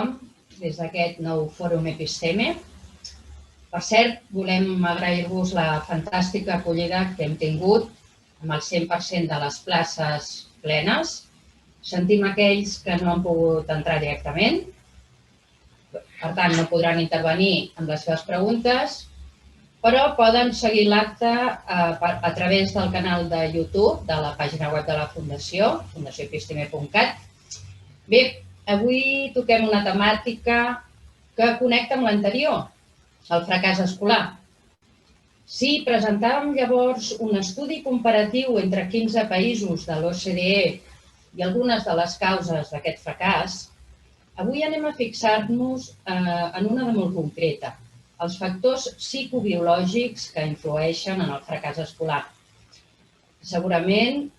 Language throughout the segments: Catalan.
tothom des d'aquest nou fòrum Episteme. Per cert, volem agrair-vos la fantàstica acollida que hem tingut amb el 100% de les places plenes. Sentim aquells que no han pogut entrar directament, per tant no podran intervenir amb les seves preguntes, però poden seguir l'acte a través del canal de YouTube de la pàgina web de la Fundació, fundacioepisteme.cat. Bé, avui toquem una temàtica que connecta amb l'anterior, el fracàs escolar. Si presentàvem llavors un estudi comparatiu entre 15 països de l'OCDE i algunes de les causes d'aquest fracàs, avui anem a fixar-nos en una de molt concreta, els factors psicobiològics que influeixen en el fracàs escolar. Segurament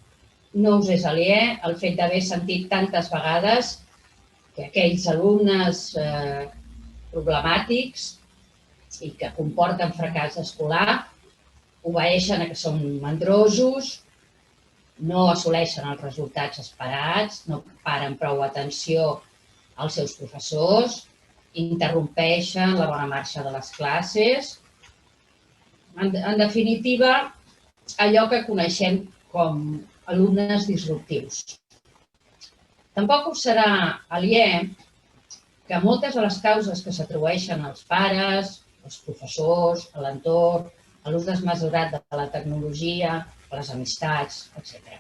no us és aliè el fet d'haver sentit tantes vegades que aquells alumnes problemàtics i que comporten fracàs escolar obeeixen a que són mandrosos, no assoleixen els resultats esperats, no paren prou atenció als seus professors, interrompeixen la bona marxa de les classes. En definitiva, allò que coneixem com alumnes disruptius. Tampoc us serà aliè que moltes de les causes que s'atribueixen als pares, als professors, a l'entorn, a l'ús desmesurat de la tecnologia, a les amistats, etc.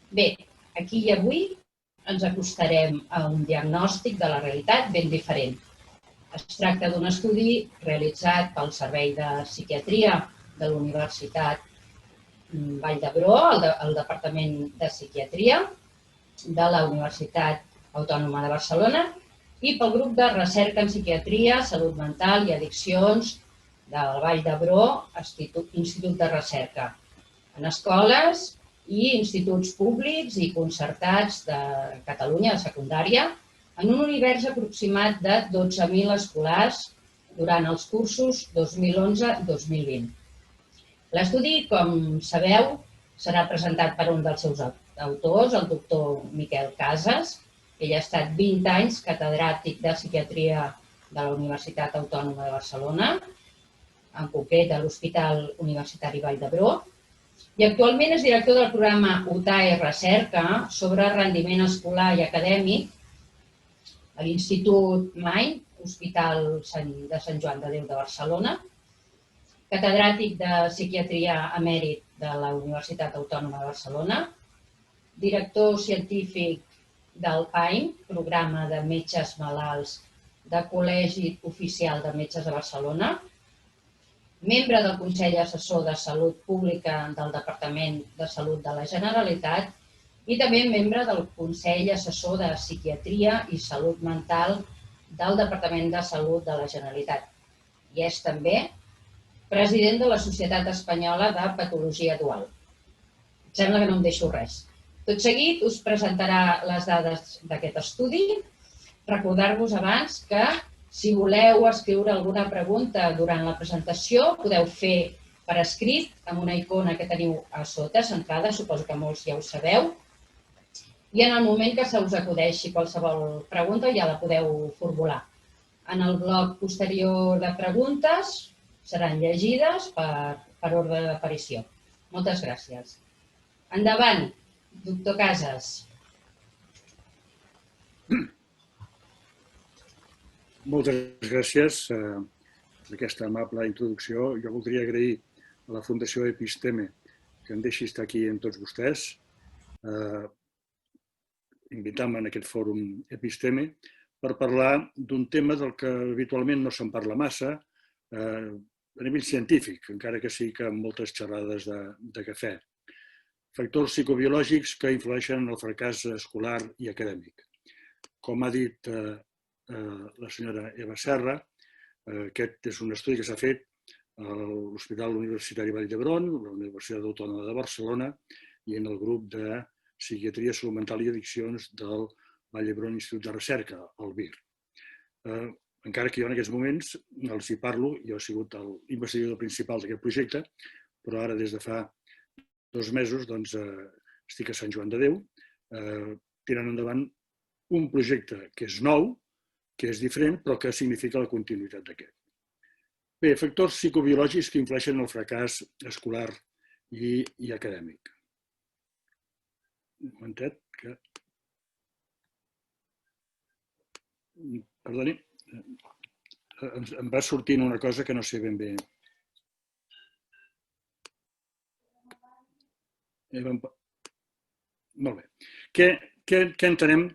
Bé, aquí i avui ens acostarem a un diagnòstic de la realitat ben diferent. Es tracta d'un estudi realitzat pel Servei de Psiquiatria de la Universitat Vall d'Hebron, el Departament de Psiquiatria de la Universitat Autònoma de Barcelona i pel grup de recerca en psiquiatria, salut mental i addiccions del Vall d'Hebron, Institut de Recerca, en escoles i instituts públics i concertats de Catalunya, de secundària, en un univers aproximat de 12.000 escolars durant els cursos 2011-2020. L'estudi, com sabeu, serà presentat per un dels seus autors, el doctor Miquel Casas. Ell ha estat 20 anys catedràtic de psiquiatria de la Universitat Autònoma de Barcelona, en concret a l'Hospital Universitari Vall d'Hebron, i actualment és director del programa UTAE Recerca sobre rendiment escolar i acadèmic a l'Institut MAIN, Hospital de Sant Joan de Déu de Barcelona, catedràtic de psiquiatria emèrit de la Universitat Autònoma de Barcelona, director científic del PAIM, programa de metges malalts de Col·legi Oficial de Metges de Barcelona, membre del Consell Assessor de Salut Pública del Departament de Salut de la Generalitat i també membre del Consell Assessor de Psiquiatria i Salut Mental del Departament de Salut de la Generalitat. I és també president de la Societat Espanyola de Patologia Dual. Em sembla que no em deixo res. Tot seguit us presentarà les dades d'aquest estudi. Recordar-vos abans que si voleu escriure alguna pregunta durant la presentació, podeu fer per escrit amb una icona que teniu a sota, centrada, suposo que molts ja ho sabeu. I en el moment que se us acudeixi qualsevol pregunta ja la podeu formular. En el bloc posterior de preguntes seran llegides per ordre d'aparició. Moltes gràcies. Endavant, doctor Casas. Moltes gràcies per aquesta amable introducció. Jo voldria agrair a la Fundació Episteme que em deixi estar aquí amb tots vostès, invitant-me en aquest fòrum Episteme per parlar d'un tema del que habitualment no se'n parla massa a nivell científic, encara que sí que amb moltes xerrades de cafè. Factors psicobiològics que influeixen en el fracàs escolar i acadèmic. Com ha dit la senyora Eva Serra, aquest és un estudi que s'ha fet a l'Hospital Universitari Vall d'Hebron, la Universitat Autònoma de Barcelona i en el grup de Psiquiatria, Salut Mental i Addiccions del Vall d'Hebron Institut de Recerca, el VIR. Encara que jo en aquests moments els hi parlo, jo he sigut l'investigador principal d'aquest projecte, però ara des de fa 2 mesos estic a Sant Joan de Déu, tirant endavant un projecte que és nou, que és diferent, però que significa la continuïtat d'aquest. Bé, factors psicobiològics que influeixen en el fracàs escolar i acadèmic. Un momentet, que... Perdoni, em va sortint una cosa que no sé ben bé. Molt bé. Què entenem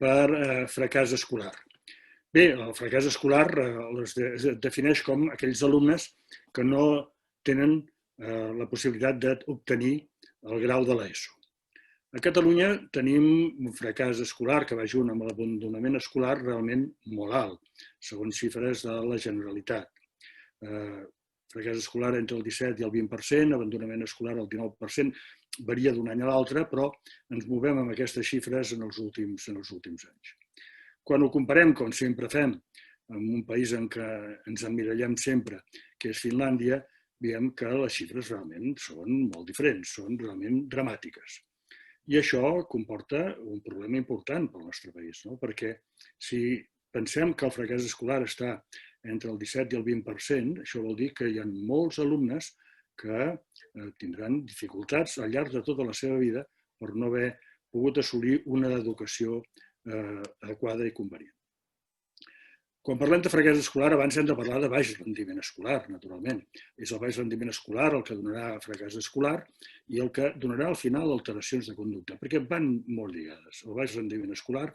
per fracàs escolar? Bé, el fracàs escolar es defineix com aquells alumnes que no tenen la possibilitat d'obtenir el grau de l'ESO. A Catalunya tenim un fracàs escolar que va junt amb l'abandonament escolar realment molt alt, segons xifres de la Generalitat. Fracàs escolar entre el 17 i el 20%, abandonament escolar el 19%, varia d'un any a l'altre, però ens movem amb aquestes xifres en els últims anys. Quan ho comparem, com sempre fem, amb un país en què ens emmirallem sempre, que és Finlàndia, veiem que les xifres realment són molt diferents, són realment dramàtiques. I això comporta un problema important pel nostre país, no? Perquè si pensem que el fracàs escolar està entre el 17 i el 20%, això vol dir que hi ha molts alumnes que tindran dificultats al llarg de tota la seva vida per no haver pogut assolir una educació adequada i convenient. Quan parlem de fracàs escolar, abans hem de parlar de baix rendiment escolar, naturalment. És el baix rendiment escolar el que donarà fracàs escolar i el que donarà al final alteracions de conducta, perquè van molt lligades. El baix rendiment escolar,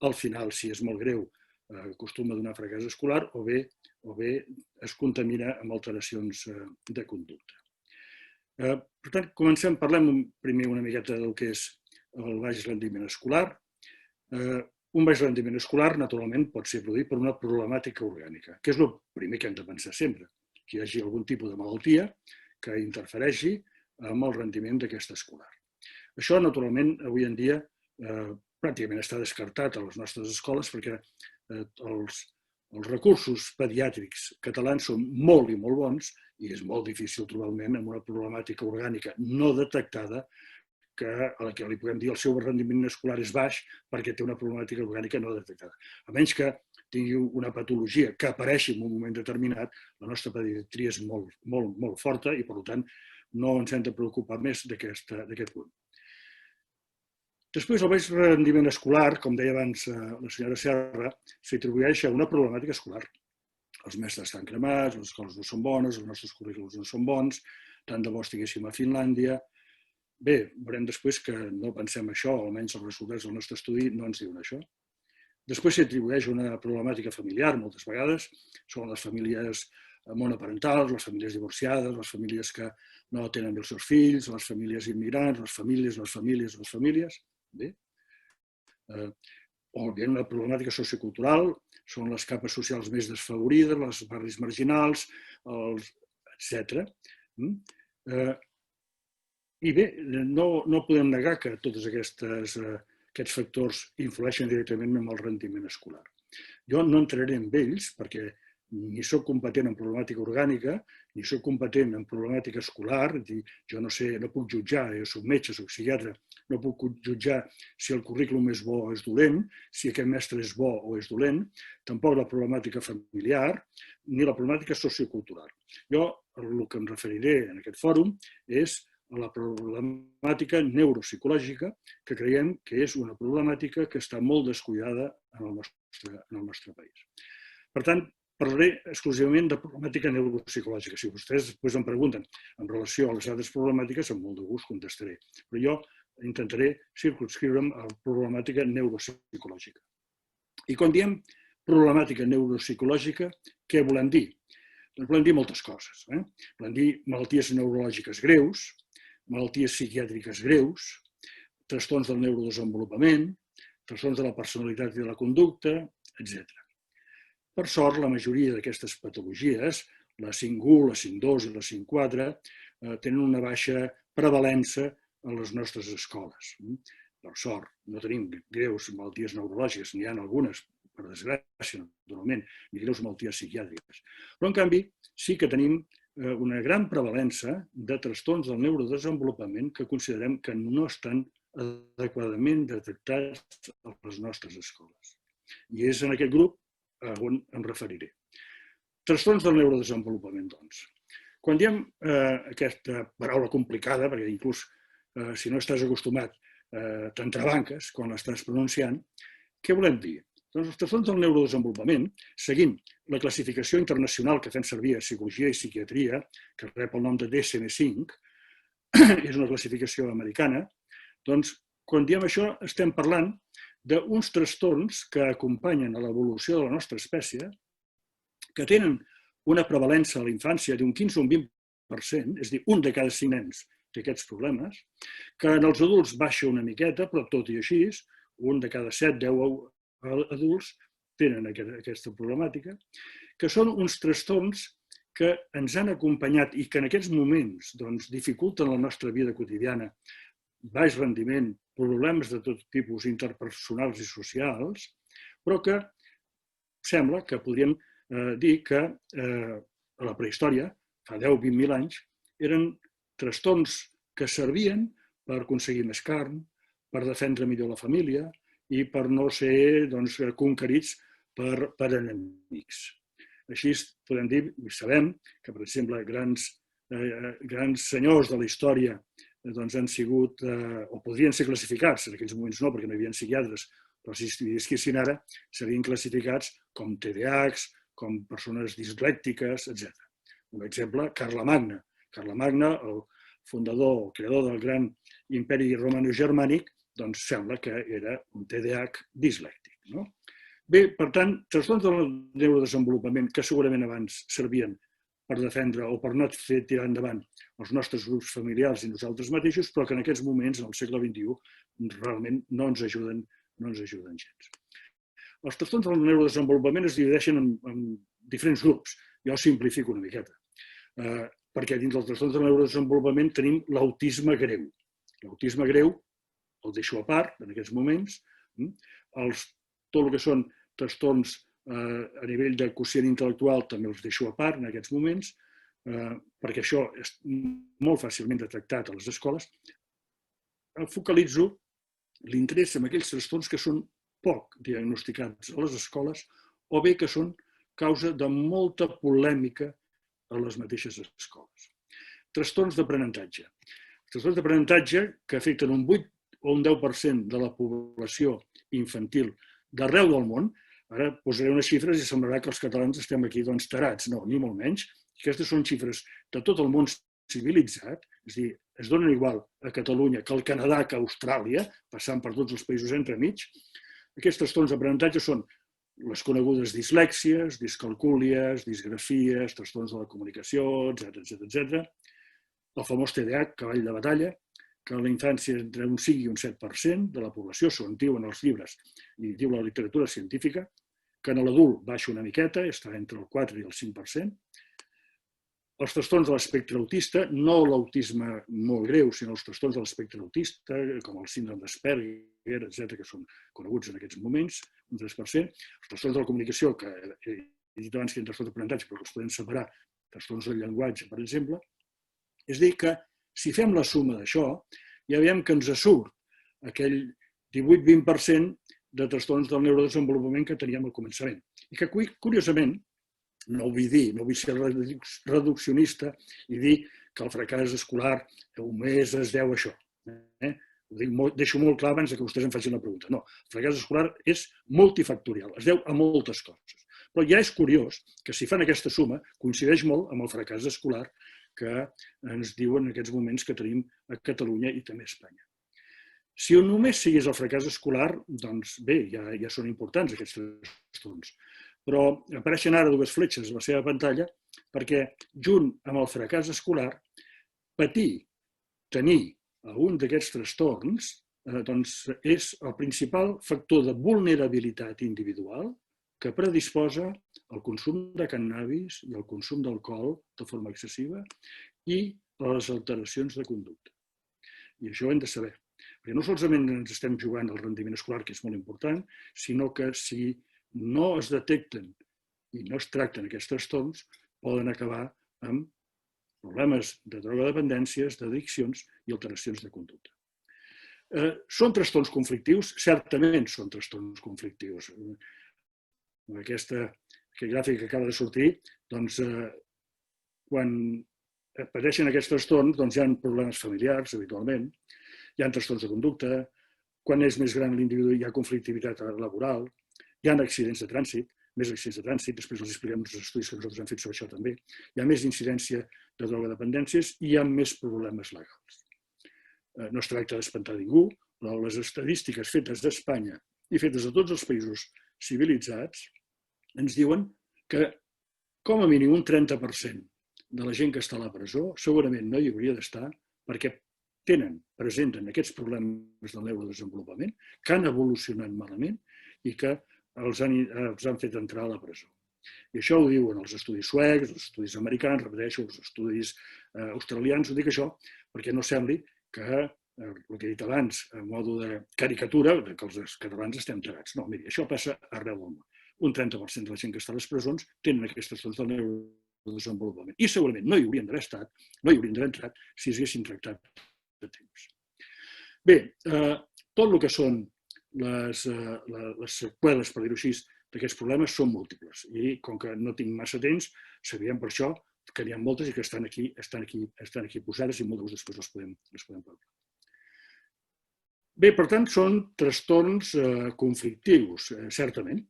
al final, si és molt greu, acostuma a donar fracàs escolar o bé es contamina amb alteracions de conducta. Per tant, parlem primer una miqueta del que és el baix rendiment escolar. Un baix rendiment escolar, naturalment, pot ser produït per una problemàtica orgànica, que és el primer que hem de pensar sempre, que hi hagi algun tipus de malaltia que interfereixi amb el rendiment d'aquest escolar. Això, naturalment, avui en dia pràcticament està descartat a les nostres escoles perquè els recursos pediàtrics catalans són molt i molt bons i és molt difícil trobar un nen amb una problemàtica orgànica no detectada a la que li podem dir el seu rendiment escolar és baix perquè té una problemàtica orgànica no detectada. A menys que tingui una patologia que apareixi en un moment determinat, la nostra pediatria és molt forta i, per tant, no ens hem de preocupar més d'aquest punt. Després, el baix rendiment escolar, com deia abans la senyora Serra, s'atribueix a una problemàtica escolar. Els mestres estan cremats, les escoles no són bones, els nostres currículums no són bons, tant de bo estiguéssim a Finlàndia. Bé, veurem després que no pensem això, almenys els resultats del nostre estudi no ens diuen això. Després s'hi atribueix una problemàtica familiar, moltes vegades, són les famílies monoparentals, les famílies divorciades, les famílies que no tenen els seus fills, les famílies immigrants, les famílies. Bé. O bé una problemàtica sociocultural, són les capes socials més desfavorides, els barris marginals, etc. I bé, no podem negar que tots aquests factors influeixen directament en el rendiment escolar. Jo no entraré en ells perquè ni soc competent en problemàtica orgànica, ni soc competent en problemàtica escolar, jo no sé, no puc jutjar, jo soc metge, soc psiquiatre, no puc jutjar si el currículum és bo o és dolent, si aquest mestre és bo o és dolent, tampoc la problemàtica familiar, ni la problemàtica sociocultural. Jo el que em referiré en aquest fòrum és a la problemàtica neuropsicològica, que creiem que és una problemàtica que està molt descuidada en el nostre país. Per tant, parlaré exclusivament de problemàtica neuropsicològica. Si vostès després em pregunten en relació a les altres problemàtiques, amb molt de gust contestaré. Però jo intentaré circumscriure'm a la problemàtica neuropsicològica. I quan diem problemàtica neuropsicològica, què volem dir? Doncs volem dir moltes coses. Volem dir malalties neurològiques greus, malalties psiquiàtriques greus, trastorns del neurodesenvolupament, trastorns de la personalitat i de la conducta, etc. Per sort, la majoria d'aquestes patologies, la 5.1, la 5.2 i la 5.4, tenen una baixa prevalença a les nostres escoles. Per sort, no tenim greus malalties neurològiques, n'hi ha algunes, per desgràcia, naturalment, ni greus malalties psiquiàtriques. Però, en canvi, sí que tenim una gran prevalença de trastorns del neurodesenvolupament que considerem que no estan adequadament detectats a les nostres escoles. I és en aquest grup on em referiré. Trastorns del neurodesenvolupament, doncs. Quan diem aquesta paraula complicada, perquè inclús si no estàs acostumat t'entrebanques quan l'estàs pronunciant, què volem dir? Doncs els trastorns del neurodesenvolupament, seguint la classificació internacional que fem servir a psicologia i psiquiatria, que rep el nom de DSM-5, és una classificació americana, doncs quan diem això estem parlant d'uns trastorns que acompanyen a l'evolució de la nostra espècie, que tenen una prevalença a la infància d'un 15 o un 20%, és a dir, un de cada 5 nens té aquests problemes, que en els adults baixa una miqueta, però tot i així, un de cada 7-10 adults tenen aquesta problemàtica, que són uns trastorns que ens han acompanyat i que en aquests moments dificulten la nostra vida quotidiana, baix rendiment, problemes de tot tipus interpersonals i socials, però que sembla que podríem dir que a la prehistòria, fa 10-20.000 anys, eren trastorns que servien per aconseguir més carn, per defendre millor la família i per no ser conquerits per enemics. Així podem dir, i sabem, que per exemple grans senyors de la història han sigut, o podrien ser classificats, en aquells moments no, perquè no hi havia psiquiatres, però si visquessin ara, serien classificats com TDAHs, com persones dislèctiques, etc. Un exemple, Carlemagna. Carlemagna, el fundador, el creador del gran imperi romano-germànic, doncs sembla que era un TDAH dislèctic. Bé, per tant, trastorns del neurodesenvolupament que segurament abans servien per defendre o per no fer tirar endavant els nostres grups familiars i nosaltres mateixos, però que en aquests moments, en el segle XXI, realment no ens ajuden gens. Els trastorns del neurodesenvolupament es divideixen en diferents grups. Jo simplifico una miqueta, perquè dins dels trastorns del neurodesenvolupament tenim l'autisme greu. L'autisme greu el deixo a part en aquests moments. Tot el que són trastorns a nivell de quocient intel·lectual també els deixo a part en aquests moments, perquè això és molt fàcilment detectat a les escoles. Focalitzo l'interès en aquells trastorns que són poc diagnosticats a les escoles o bé que són causa de molta polèmica a les mateixes escoles. Trastorns d'aprenentatge. Trastorns d'aprenentatge que afecten un 8 o un 10% de la població infantil d'arreu del món. Ara posaré unes xifres i semblarà que els catalans estem aquí tarats. No, ni molt menys. Aquestes són xifres de tot el món civilitzat, és a dir, es donen igual a Catalunya que al Canadà, que a Austràlia, passant per tots els països entremig. Aquests trastorns d'aprenentatge són les conegudes dislèxies, discalcúlies, disgrafies, trastorns de la comunicació, etc. El famós TDAH, cavall de batalla, que a la infància entre un 5 i un 7% de la població, segons diuen els llibres i diu la literatura científica, que en l'adult baixa una miqueta, està entre el 4 i el 5%. Els trastorns de l'espectre autista, no l'autisme molt greu, sinó els trastorns de l'espectre autista, com el síndrome d'Asperger, etc., que són coneguts en aquests moments, un 3%. Els trastorns de la comunicació, que he dit abans que hi ha trastorns d'aprenentatge, però que els podem separar, trastorns del llenguatge, per exemple. És a dir, que si fem la suma d'això, ja veiem que ens surt aquell 18-20% de trastorns del neurodesenvolupament que teníem al començament. I que, curiosament, no vull ser reduccionista i dir que el fracàs escolar només es deu a això. Ho deixo molt clar abans que vostès em facin la pregunta. No, el fracàs escolar és multifactorial, es deu a moltes coses. Però ja és curiós que si fan aquesta suma coincideix molt amb el fracàs escolar que ens diuen en aquests moments que tenim a Catalunya i també a Espanya. Si només sigués el fracàs escolar, doncs bé, ja són importants aquests trastorns. Però apareixen ara dues fletxes a la seva pantalla perquè, junt amb el fracàs escolar, tenir algun d'aquests trastorns és el principal factor de vulnerabilitat individual que predisposa al consum de cànnabis i al consum d'alcohol de forma excessiva i a les alteracions de conducta. I això ho hem de saber. Perquè no solament ens estem jugant al rendiment escolar, que és molt important, sinó que si no es detecten i no es tracten aquests trastorns, poden acabar amb problemes de drogodependències, d'addiccions i alteracions de conducta. Són trastorns conflictius? Certament són trastorns conflictius. aquest gràfic que acaba de sortir, doncs, quan apareixen aquests trastorns, doncs hi ha problemes familiars, habitualment, hi ha trastorns de conducta, quan és més gran l'individu hi ha conflictivitat laboral, hi ha accidents de trànsit, més accidents de trànsit, després els expliquem els estudis que nosaltres hem fet sobre això també, hi ha més incidència de drogodependències i hi ha més problemes legals. No es tracta d'espantar ningú, però les estadístiques fetes d'Espanya i fetes de tots els països civilitzats ens diuen que com a mínim un 30% de la gent que està a la presó segurament no hi hauria d'estar perquè presenten aquests problemes del neurodesenvolupament que han evolucionat malament i que els han fet entrar a la presó. I això ho diuen els estudis suecs, els estudis americans, repeteixo, els estudis australians, ho dic això perquè no sembli que el que he dit abans, a modo de caricatura, que els catalans estem tarats. No, miri, això passa arreu del món. Un 30% de la gent que està a les presons tenen aquests trastorns del neurodesenvolupament. I segurament no hi haurien d'haver estat, no hi haurien d'haver entrat si s'haguessin tractat de temps. Bé, tot el que són les seqüeles, per dir-ho així, d'aquests problemes són múltiples. I com que no tinc massa temps, sabíem per això que n'hi ha moltes i que estan aquí posades i moltes després les podem parlar. Bé, per tant, són trastorns conflictius, certament.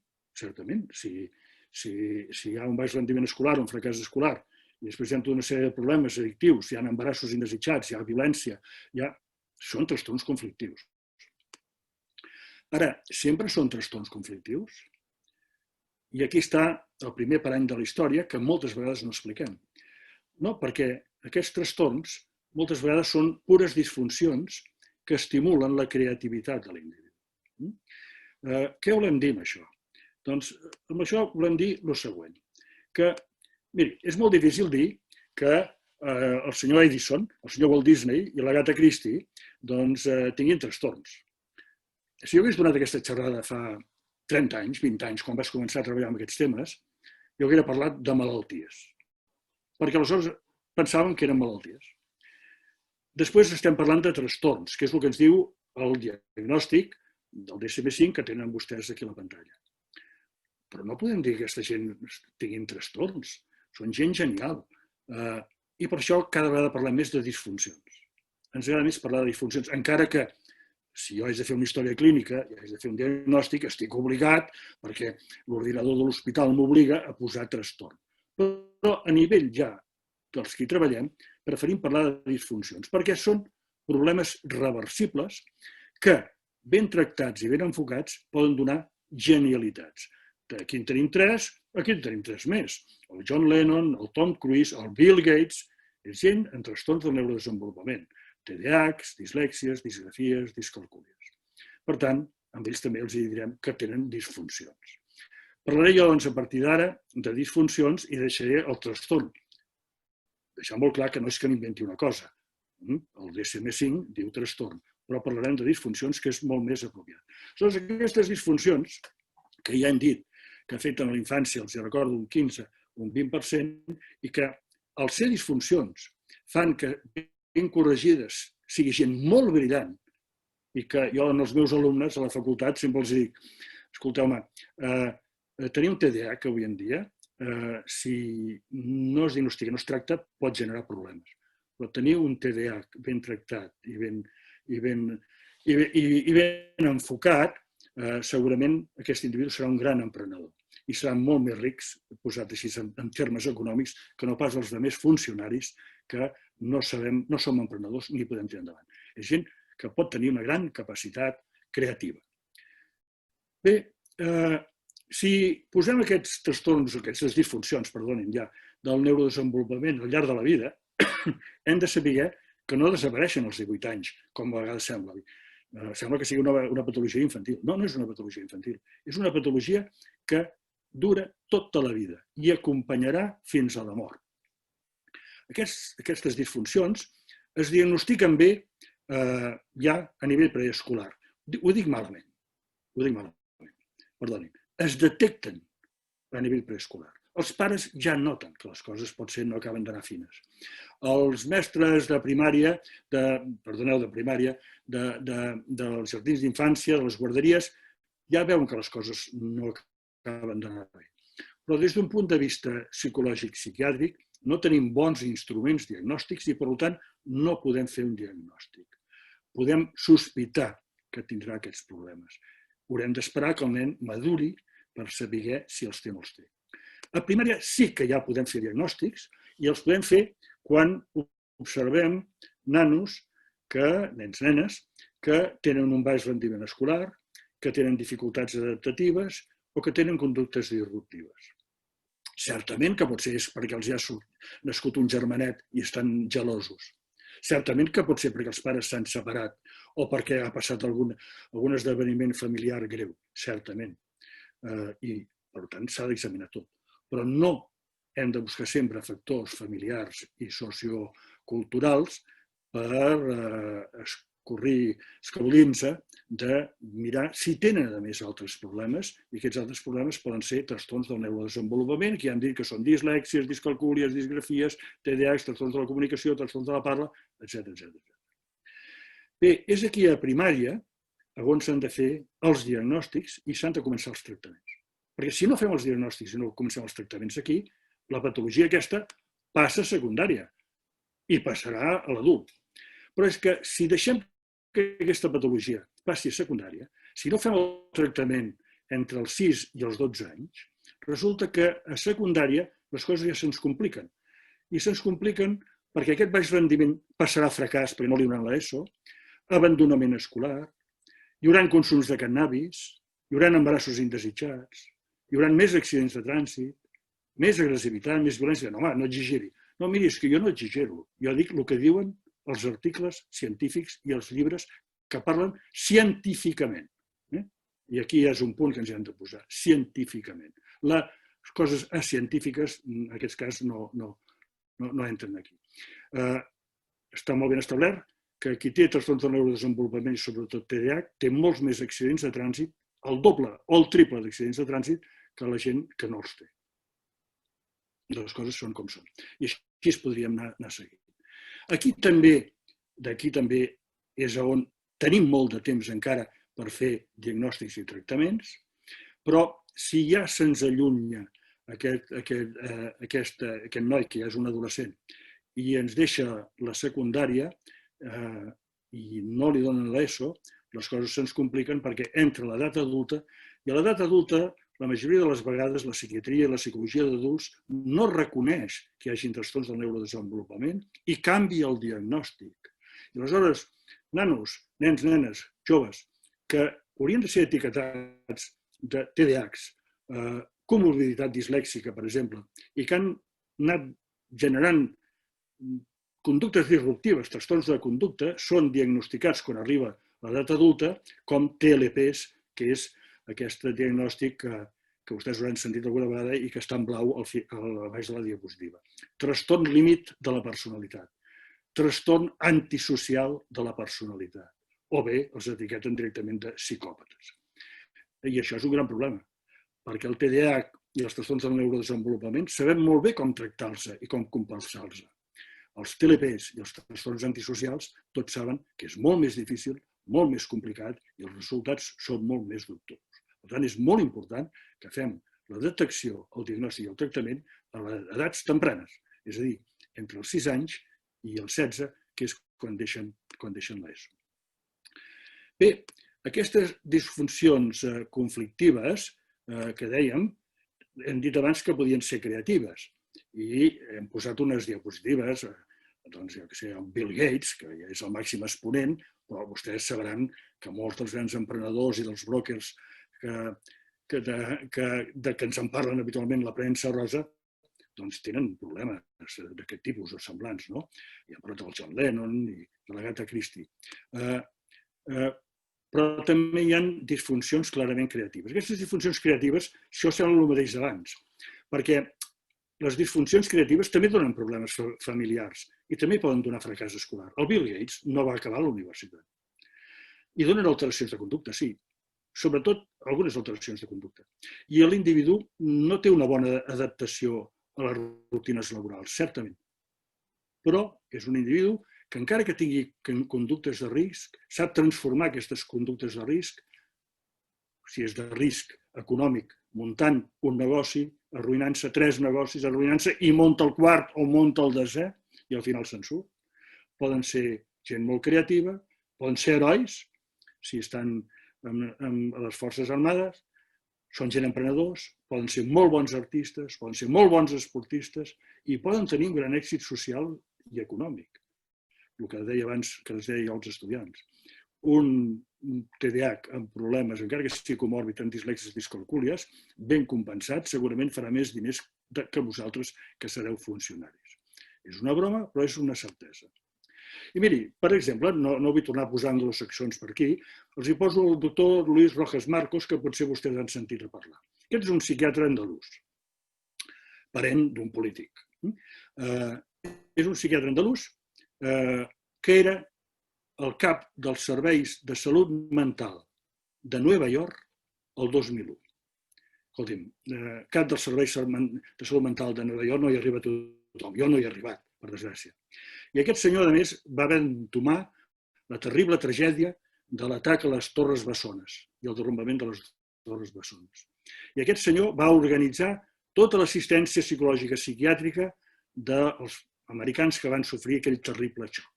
Si hi ha un baix rendiment escolar, un fracàs escolar, i després hi ha tota una sèrie de problemes addictius, hi ha embarassos indesitjats, hi ha violència, són trastorns conflictius. Ara, sempre són trastorns conflictius? I aquí està el primer parany de la història que moltes vegades no expliquem. No, perquè aquests trastorns moltes vegades són pures disfuncions que estimulen la creativitat de l'individu. Què volem dir amb això? Doncs amb això volem dir el següent, que, miri, és molt difícil dir que el senyor Edison, el senyor Walt Disney i l'Agatha Christie tinguin trastorns. Si jo hagués donat aquesta xerrada fa 30 anys, 20 anys, quan vaig començar a treballar amb aquests temes, jo hauria parlat de malalties, perquè aleshores pensàvem que eren malalties. Després estem parlant de trastorns, que és el que ens diu el diagnòstic del DSM-5 que tenen vostès aquí a la pantalla. Però no podem dir que aquesta gent tinguin trastorns. Són gent genial. I per això cada vegada parlem més de disfuncions. Ens agrada més parlar de disfuncions, encara que si jo haig de fer una història clínica i haig de fer un diagnòstic, estic obligat, perquè l'ordinador de l'hospital m'obliga a posar trastorn. Però a nivell ja dels que hi treballem, preferim parlar de disfuncions, perquè són problemes reversibles que, ben tractats i ben enfocats, poden donar genialitats. Aquí en tenim 3, aquí en tenim 3 més. El John Lennon, el Tom Cruise, el Bill Gates, és gent amb trastorns del neurodesenvolupament. TDAHs, dislèxies, disgrafies, discalcúlies. Per tant, amb ells també els direm que tenen disfuncions. Parlaré jo, doncs, a partir d'ara, de disfuncions i deixaré el trastorn. Deixar molt clar que no és que m'inventi una cosa. El DSM-5 diu trastorn, però parlarem de disfuncions, que és molt més apropiat. Són aquestes disfuncions, que ja hem dit que afecten a la infància, els recordo un 15 o un 20%, i que al ser disfuncions fan que ben corregides sigui gent molt brillant i que jo als meus alumnes a la facultat sempre els dic, escolteu-me, tenir un TDAH avui en dia, si no es diagnostica, no es tracta, pot generar problemes. Però tenir un TDAH ben tractat i ben enfocat, segurament aquest individu serà un gran emprenedor i serà molt més ric, posat així en termes econòmics, que no pas els altres funcionaris que no som emprenedors ni podem tirar endavant. És gent que pot tenir una gran capacitat creativa. Bé, si posem aquests trastorns, aquestes disfuncions, perdonin ja, del neurodesenvolupament al llarg de la vida, hem de saber que no desapareixen als 18 anys, com a vegades sembla. Sembla que sigui una patologia infantil. No, no és una patologia infantil. És una patologia que dura tota la vida i acompanyarà fins a la mort. Aquestes disfuncions es diagnostiquen bé ja a nivell preescolar. Ho dic malament. Perdonin. Es detecten a nivell preescolar. Els pares ja noten que les coses potser no acaben d'anar fines. Els mestres de primària, dels jardins d'infància, de les guarderies, ja veuen que les coses no acaben d'anar bé. Però des d'un punt de vista psicològic-psiquiàtric no tenim bons instruments diagnòstics i, per tant, no podem fer un diagnòstic. Podem sospitar que tindrà aquests problemes. Haurem d'esperar que el nen maduri per saber si els té o no els té. A primària sí que ja podem fer diagnòstics i els podem fer quan observem nanos, nens, nenes, que tenen un baix rendiment escolar, que tenen dificultats adaptatives o que tenen conductes disruptives. Certament que pot ser perquè els ha nascut un germanet i estan gelosos. Certament que pot ser perquè els pares s'han separat o perquè ha passat algun esdeveniment familiar greu, certament. I, per tant, s'ha d'examinar tot. Però no hem de buscar sempre factors familiars i socioculturals per escabolint-se de mirar si tenen, a més, altres problemes, i aquests altres problemes poden ser trastorns del neurodesenvolupament, que ja hem dit que són dislèxies, discalcúlies, disgrafies, TDAH, trastorns de la comunicació, trastorns de la parla, etc. Bé, és aquí a primària on s'han de fer els diagnòstics i s'han de començar els tractaments. Perquè si no fem els diagnòstics i no comencem els tractaments aquí, la patologia aquesta passa a secundària i passarà a l'adult. Però és que si deixem que aquesta patologia passi a secundària, si no fem el tractament entre els 6 i els 12 anys, resulta que a secundària les coses ja se'ns compliquen. I se'ns compliquen perquè aquest baix rendiment passarà a fracàs perquè no li donaran l'ESO, abandonament escolar, hi haurà consums de cannabis, hi haurà embarassos indesitjats, hi haurà més accidents de trànsit, més agressivitat, més violència. No, home, no exageri. No, miri, és que jo no exagero. Jo dic el que diuen els articles científics i els llibres que parlen científicament. I aquí és un punt que ens hem de posar, científicament. Les coses acientífiques, en aquest cas, no entren aquí. Està molt ben establert que qui té trastorns del neurodesenvolupament i sobretot TDAH té molts més accidents de trànsit, el doble o el triple d'accidents de trànsit que la gent que no els té. Les coses són com són. I així es podríem anar seguint. D'aquí també és on tenim molt de temps encara per fer diagnòstics i tractaments, però si ja se'ns allunya aquest noi que ja és un adolescent i ens deixa la secundària i no li donen l'ESO, les coses se'ns compliquen perquè entra l'edat adulta i a l'edat adulta la majoria de les vegades la psiquiatria i la psicologia d'adults no reconeix que hi hagi trastorns del neurodesenvolupament i canvia el diagnòstic. I aleshores, nanos, nens, nenes, joves, que haurien de ser etiquetats de TDAH, comorbiditat dislèxica, per exemple, i que han anat generant conductes disruptives, trastorns de conducta, són diagnosticats quan arriba l'edat adulta com TLPs, que és aquest diagnòstic que vostès hauran sentit alguna vegada i que està en blau al baix de la diapositiva. Trastorn límit de la personalitat, trastorn antisocial de la personalitat, o bé els etiqueten directament de psicòpates. I això és un gran problema, perquè el TDAH i els trastorns del neurodesenvolupament sabem molt bé com tractar-los i com compensar-los. Els TLPs i els trastorns antisocials tots saben que és molt més difícil, molt més complicat i els resultats són molt més dubtosos. Per tant, és molt important que fem la detecció, el diagnòstic i el tractament a les edats tempranes, és a dir, entre els 6 anys i els 16, que és quan deixen l'ESO. Bé, aquestes disfuncions conflictives que dèiem, hem dit abans que podien ser creatives i hem posat unes diapositives, doncs, jo que sé, el Bill Gates, que ja és el màxim exponent, però vostès sabran que molts dels grans emprenedors i dels brokers que ens en parlen habitualment la premsa rosa, doncs tenen problemes d'aquest tipus o semblants, no? Hi ha parlat del John Lennon i de l'Agatha Christie. Però també hi ha disfuncions clarament creatives. Aquestes disfuncions creatives, això sembla el mateix d'abans, perquè les disfuncions creatives també donen problemes familiars i també poden donar fracàs escolar. El Bill Gates no va acabar a la universitat. I donen alteracions de conducta, sí, sobretot algunes alteracions de conducta. I l'individu no té una bona adaptació a les rutines laborals, certament. Però és un individu que encara que tingui conductes de risc, sap transformar aquestes conductes de risc, si és de risc econòmic, muntant un negoci, arruïnant-se 3 negocis, arruïnant-se i monta el quart o monta el 10è i al final se'n surt. Poden ser gent molt creativa, poden ser herois, si estan a les forces armades, són gent emprenedors, poden ser molt bons artistes, poden ser molt bons esportistes i poden tenir un gran èxit social i econòmic. El que deia abans, que els deia als estudiants. Un TDAH amb problemes, encara que sigui comòrbid, amb dislèxies i discalcúlies, ben compensat, segurament farà més diners que vosaltres, que sereu funcionaris. És una broma, però és una certesa. I miri, per exemple, no vull tornar a posar anglosaxons per aquí, els hi poso el doctor Luis Rojas Marcos, que potser vostès han sentit a parlar. Aquest és un psiquiatre andalús, parent d'un polític. És un psiquiatre andalús que era el cap dels serveis de salut mental de Nova York el 2001. Escolti'm, cap dels serveis de salut mental de Nova York no hi arriba tothom. Jo no hi he arribat, per desgràcia. I aquest senyor, a més, va haver d'entomar la terrible tragèdia de l'atac a les Torres Bessones i el derrumbament de les Torres Bessones. I aquest senyor va organitzar tota l'assistència psicològica psiquiàtrica dels americans que van sofrir aquell terrible xoc.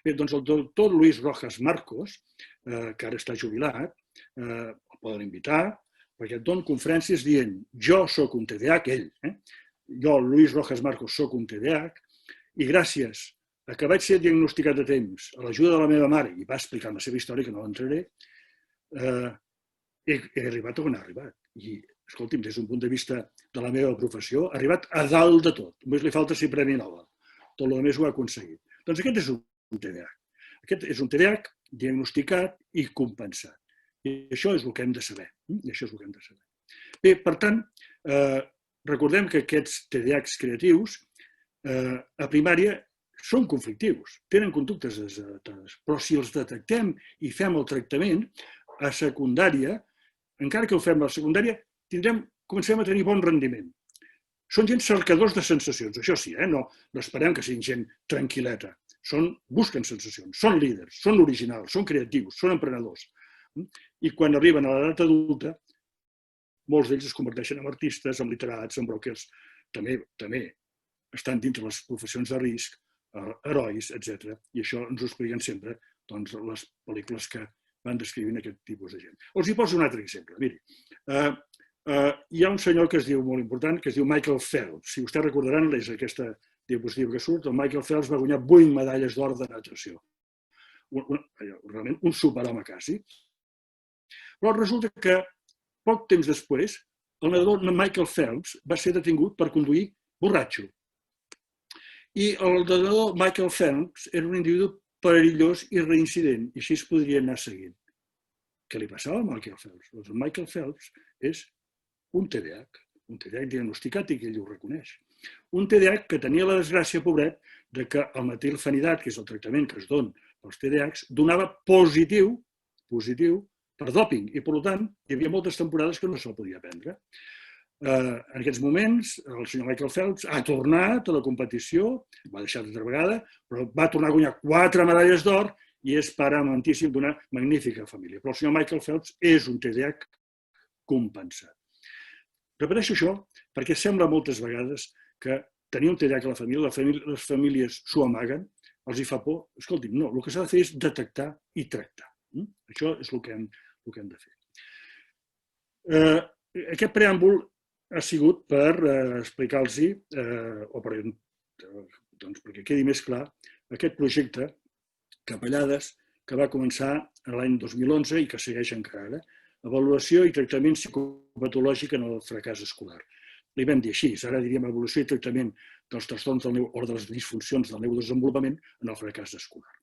Bé, doncs el doctor Luis Rojas Marcos, que ara està jubilat, el poden invitar, perquè et dona conferències dient jo soc un TDAH, ell, jo, Luis Rojas Marcos, soc un TDAH, i gràcies a que vaig ser diagnosticat a temps, a l'ajuda de la meva mare, i va explicar la seva història, que no l'entraré, he arribat on he arribat. I, escolti'm, des d'un punt de vista de la meva professió, ha arribat a dalt de tot. Només li falta ser Premi Nobel. Tot el més ho ha aconseguit. Doncs aquest és un TDAH. Aquest és un TDAH diagnosticat i compensat. I això és el que hem de saber. Bé, per tant, recordem que aquests TDAHs creatius a primària són conflictius, tenen conductes desadaptades, però si els detectem i fem el tractament, a secundària, encara que ho fem a secundària, comencem a tenir bon rendiment. Són gent cercadors de sensacions, això sí, no esperem que siguin gent tranquil·leta. Busquen sensacions, són líders, són originals, són creatius, són emprenedors. I quan arriben a l'edat adulta, molts d'ells es converteixen en artistes, en literats, en brokers, també estan dintre les professions de risc, herois, etc. I això ens ho expliquen sempre les pel·lícules que van descrivint aquest tipus de gent. Us hi poso un altre exemple. Miri, hi ha un senyor que es diu molt important, que es diu Michael Phelps. Si vostès recordaran, és aquesta diapositiva que surt, el Michael Phelps va guanyar 8 medalles d'or de natació. Realment un superhome quasi. Però resulta que poc temps després, el nedador Michael Phelps va ser detingut per conduir borratxo. I el nedador Michael Phelps era un individu perillós i reincident, i així es podria anar seguint. Què li passava al Michael Phelps? Doncs el Michael Phelps és un TDAH diagnosticat i que ell ho reconeix. Un TDAH que tenia la desgràcia, pobret, que el metilfenidat, que és el tractament que es dona pels TDAHs, donava positiu per dòping i, per tant, hi havia moltes temporades que no se'l podia prendre. En aquests moments, el senyor Michael Phelps ha tornat a la competició, va deixar d'altra vegada, però va tornar a guanyar 4 medalles d'or i és pare amantíssim d'una magnífica família. Però el senyor Michael Phelps és un TDAH compensat. Repeteixo això perquè sembla moltes vegades que tenir un TDAH a la família, les famílies s'ho amaguen, els hi fa por. Escolti'm, no, el que s'ha de fer és detectar i tractar. Això és el que hem de fer. Aquest preàmbul ha sigut per explicar-los, o perquè quedi més clar, aquest projecte Capellades, que va començar l'any 2011 i que segueix encara, avaluació i tractament psicopatològic en el fracàs escolar. Li vam dir així, ara diríem avaluació i tractament dels trastorns o de les disfuncions del neurodesenvolupament en el fracàs escolar.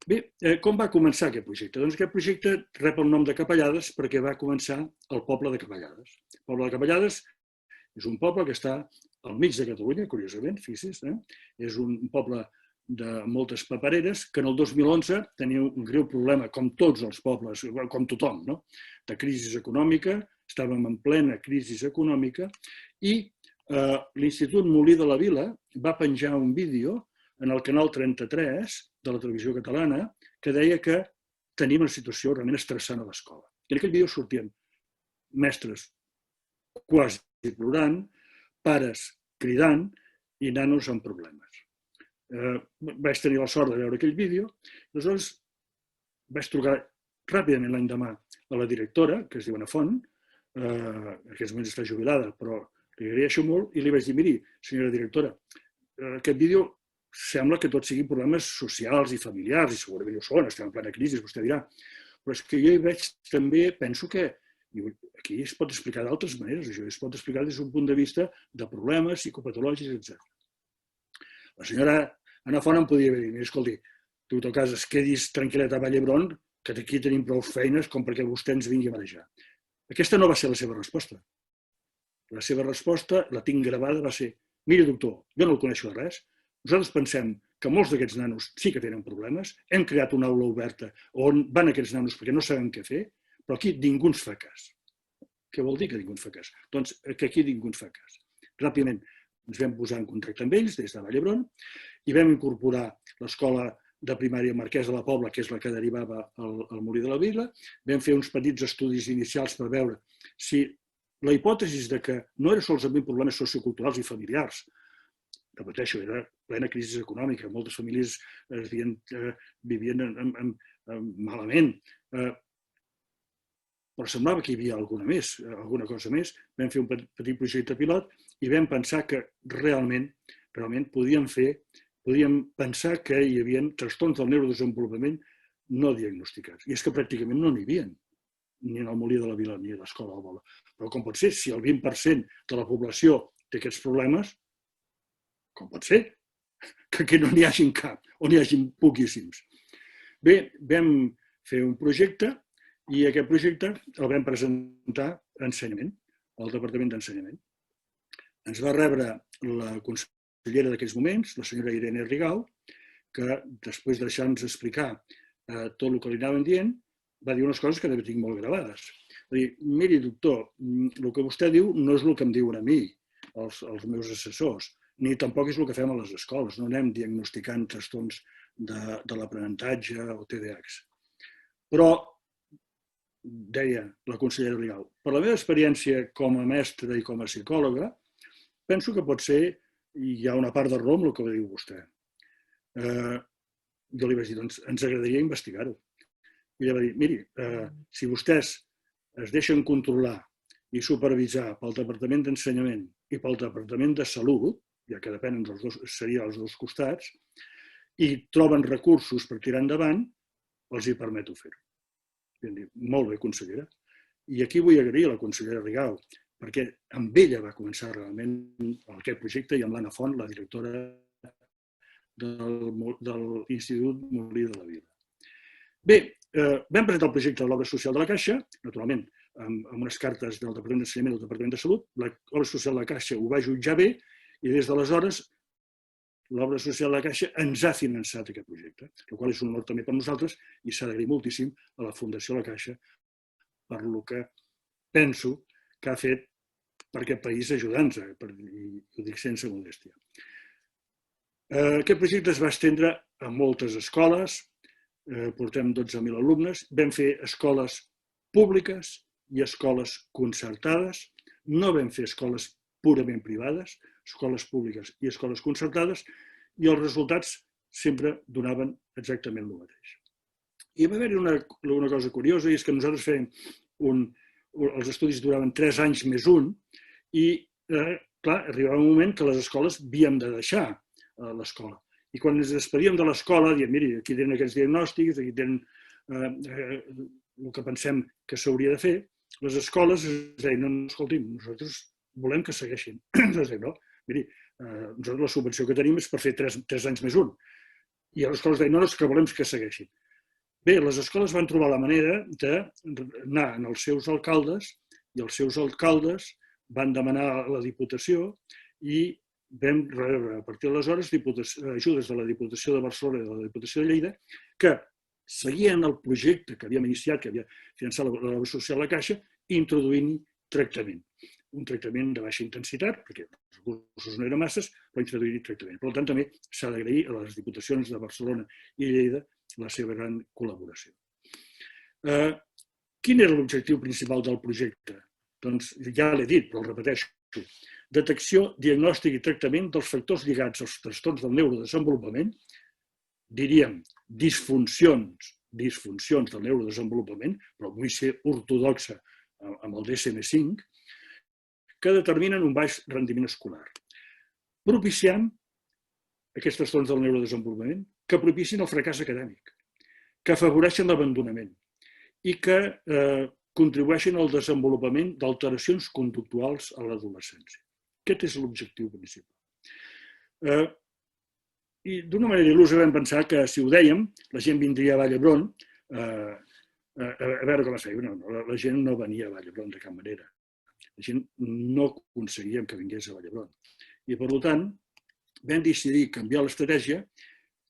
Bé, com va començar aquest projecte? Doncs aquest projecte rep el nom de Capellades perquè va començar al poble de Capellades. El poble de Capellades és un poble que està al mig de Catalunya, curiosament, fixi's, és un poble de moltes papereres que en el 2011 tenia un greu problema, com tots els pobles, com tothom, de crisi econòmica, estàvem en plena crisi econòmica i l'Institut Molí de la Vila va penjar un vídeo en el canal 33 de la televisió catalana que deia que tenim una situació realment estressant a l'escola. I en aquell vídeo sortien mestres quasi plorant, pares cridant i nanos amb problemes. Vaig tenir la sort de veure aquell vídeo, aleshores vaig trucar ràpidament l'endemà a la directora, que es diu Ana Font, en aquests moments està jubilada, però li agraeixo molt, i li vaig dir, miri, senyora directora, aquest vídeo sembla que tot siguin problemes socials i familiars, i segurament ho són, estem en plena crisi, vostè dirà, però és que jo hi veig també, penso que aquí es pot explicar d'altres maneres, això es pot explicar des d'un punt de vista de problemes psicopatològics, etc. La senyora Ana Font em podia dir, mira, escolti, tu a casa es quedis tranquil·leta a Vall d'Hebron, que aquí tenim prou feines com perquè vostè ens vingui a marejar. Aquesta no va ser la seva resposta. La seva resposta, la tinc gravada, va ser, mira, doctor, jo no el coneixo de res, nosaltres pensem que molts d'aquests nanos sí que tenen problemes, hem creat una aula oberta on van aquests nanos perquè no sabem què fer, però aquí ningú ens fa cas. Què vol dir que ningú ens fa cas? Doncs que aquí ningú ens fa cas. Ràpidament ens vam posar en contacte amb ells des de Vall d'Hebron i vam incorporar l'escola de primària Marquès de la Pobla, que és la que derivava al Molí de la Vila. Vam fer uns petits estudis inicials per veure si la hipòtesi de que no era solament problemes socioculturals i familiars, repeteixo, era plena crisi econòmica, moltes famílies vivien malament, però semblava que hi havia alguna cosa més. Vam fer un petit projecte pilot i vam pensar que realment podíem pensar que hi havia trastorns del neurodesenvolupament no diagnosticats. I és que pràcticament no n'hi havia, ni en el Molí de la Vila ni a l'Escola del Bola. Però com pot ser, si el 20% de la població té aquests problemes, com pot ser que aquí no n'hi hagi cap, o n'hi hagi poquíssims? Bé, vam fer un projecte i aquest projecte el vam presentar a Ensenyament, al Departament d'Ensenyament. Ens va rebre la consellera d'aquells moments, la senyora Irene Rigau, que després de deixar-nos explicar tot el que li anaven dient, va dir unes coses que també tinc molt gravades. Va dir, miri, doctor, el que vostè diu no és el que em diuen a mi, els meus assessors, ni tampoc és el que fem a les escoles, no anem diagnosticant trastorns de l'aprenentatge o TDAH. Però, deia la consellera Rigau, per la meva experiència com a mestra i com a psicòloga, penso que pot ser, i hi ha una part de raó amb el que diu vostè. Jo li vaig dir, doncs ens agradaria investigar-ho. I ella va dir, miri, si vostès es deixen controlar i supervisar pel Departament d'Ensenyament i pel Departament de Salut, ja que depenen dels dos, seria als dos costats, i troben recursos per tirar endavant, els hi permeto fer-ho. Molt bé, consellera. I aquí vull agrair a la consellera Rigau, perquè amb ella va començar realment aquest projecte i amb l'Anna Font, la directora de l'Institut Molí de la Vila. Bé, vam presentar el projecte de l'obra social de la Caixa, naturalment, amb unes cartes del Departament d'Ensenyament i del Departament de Salut. L'obra social de la Caixa ho va jutjar bé i des d'aleshores l'obra social de la Caixa ens ha finançat aquest projecte, el qual és un honor també per nosaltres i s'ha d'agrair moltíssim a la Fundació La Caixa per el que penso que ha fet per aquest país ajudant-nos, i ho dic sense modèstia. Aquest projecte es va estendre a moltes escoles, portem 12.000 alumnes, vam fer escoles públiques i escoles concertades, no vam fer escoles purament privades, escoles públiques i escoles concertades, i els resultats sempre donaven exactament el mateix. I va haver-hi una cosa curiosa, i és que nosaltres fèiem els estudis duraven 3 anys més un, i clar, arribava un moment que les escoles havíem de deixar l'escola. I quan ens despedíem de l'escola, diem, miri, aquí tenen aquests diagnòstics, aquí tenen el que pensem que s'hauria de fer, les escoles ens deien, no, escolti'm, nosaltres volem que segueixin. Nosaltres deien, no, miri, nosaltres la subvenció que tenim és per fer 3 anys més un. I les escoles deien, no, és que volem que segueixin. Bé, les escoles van trobar la manera d'anar als seus alcaldes i els seus alcaldes van demanar a la Diputació i vam rebre a partir d'aleshores ajudes de la Diputació de Barcelona i de la Diputació de Lleida que seguien el projecte que havíem iniciat, que havia finançat l'obra social a la Caixa, introduint tractament. Un tractament de baixa intensitat, perquè els recursos no eren masses, però introduir tractament. Per tant, també s'ha d'agrair a les Diputacions de Barcelona i Lleida la seva gran col·laboració. Quin era l'objectiu principal del projecte? Doncs ja l'he dit, però el repeteixo. Detecció, diagnòstic i tractament dels factors lligats als trastorns del neurodesenvolupament, diríem disfuncions del neurodesenvolupament, però vull ser ortodoxa amb el DSM-5, que determinen un baix rendiment escolar. Propiciant aquests trastorns del neurodesenvolupament que propicien el fracàs acadèmic, que afavoreixen l'abandonament i que contribueixen al desenvolupament d'alteracions conductuals a l'adolescència. Aquest és l'objectiu principal. I d'una manera il·lusa vam pensar que si ho dèiem, la gent vindria a Vall d'Hebron a veure com es feia. No, la gent no venia a Vall d'Hebron de cap manera. La gent no aconseguíem que vingués a Vall d'Hebron. I, per tant, vam decidir canviar l'estratègia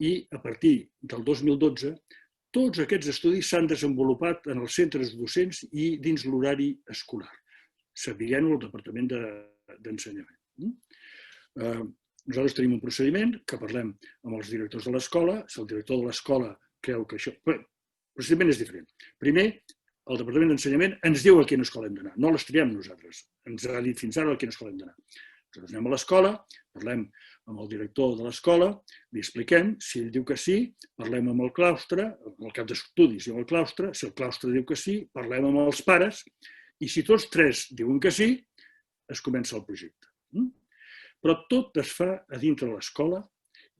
i, a partir del 2012, tots aquests estudis s'han desenvolupat en els centres docents i dins l'horari escolar, sabent-ho al Departament d'Ensenyament. Nosaltres tenim un procediment que parlem amb els directors de l'escola. Si el director de l'escola creu que això... El procediment és diferent. Primer, el Departament d'Ensenyament ens diu a quina escola hem d'anar. No les triem nosaltres. Ens ha dit fins ara a quina escola hem d'anar. Nosaltres anem a l'escola, parlem amb el director de l'escola, li expliquem, si ell diu que sí, parlem amb el claustre, amb el cap d'estudis i amb el claustre, si el claustre diu que sí, parlem amb els pares, i si tots tres diuen que sí, es comença el projecte. Però tot es fa a dintre de l'escola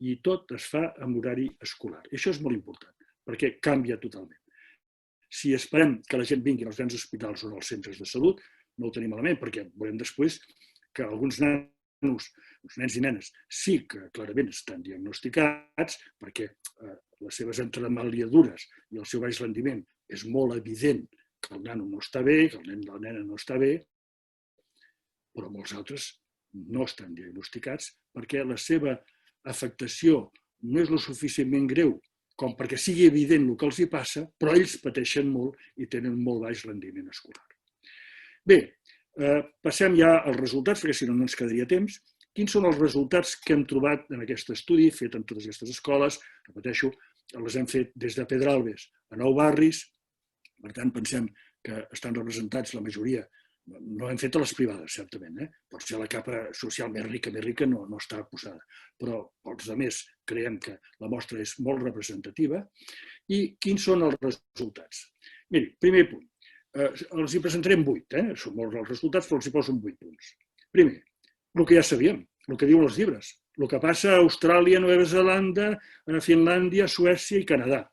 i tot es fa amb horari escolar. I això és molt important, perquè canvia totalment. Si esperem que la gent vingui als grans hospitals o als centres de salut, no ho tenim malament, perquè veurem després que alguns nanos, els nens i nenes, sí que clarament estan diagnosticats, perquè les seves entremaliadures i el seu baix rendiment és molt evident que el nano no està bé, que el nen de la nena no està bé, però molts altres no estan diagnosticats perquè la seva afectació no és lo suficientment greu com perquè sigui evident el que els hi passa, però ells pateixen molt i tenen molt baix rendiment escolar. Bé, passem ja als resultats, perquè si no, no ens quedaria temps. Quins són els resultats que hem trobat en aquest estudi fet en totes aquestes escoles? Repeteixo, les hem fet des de Pedralbes a 9 barris, per tant pensem que estan representats la majoria. No hem fet a les privades, certament. Pot ser la capa social més rica no està posada. Però els altres creiem que la mostra és molt representativa. I quins són els resultats? Miri, primer punt. Els hi presentarem 8. Són molts els resultats, però els hi poso 8 punts. Primer, el que ja sabíem, el que diuen els llibres. El que passa a Austràlia, Nova Zelanda, a Finlàndia, Suècia i Canadà,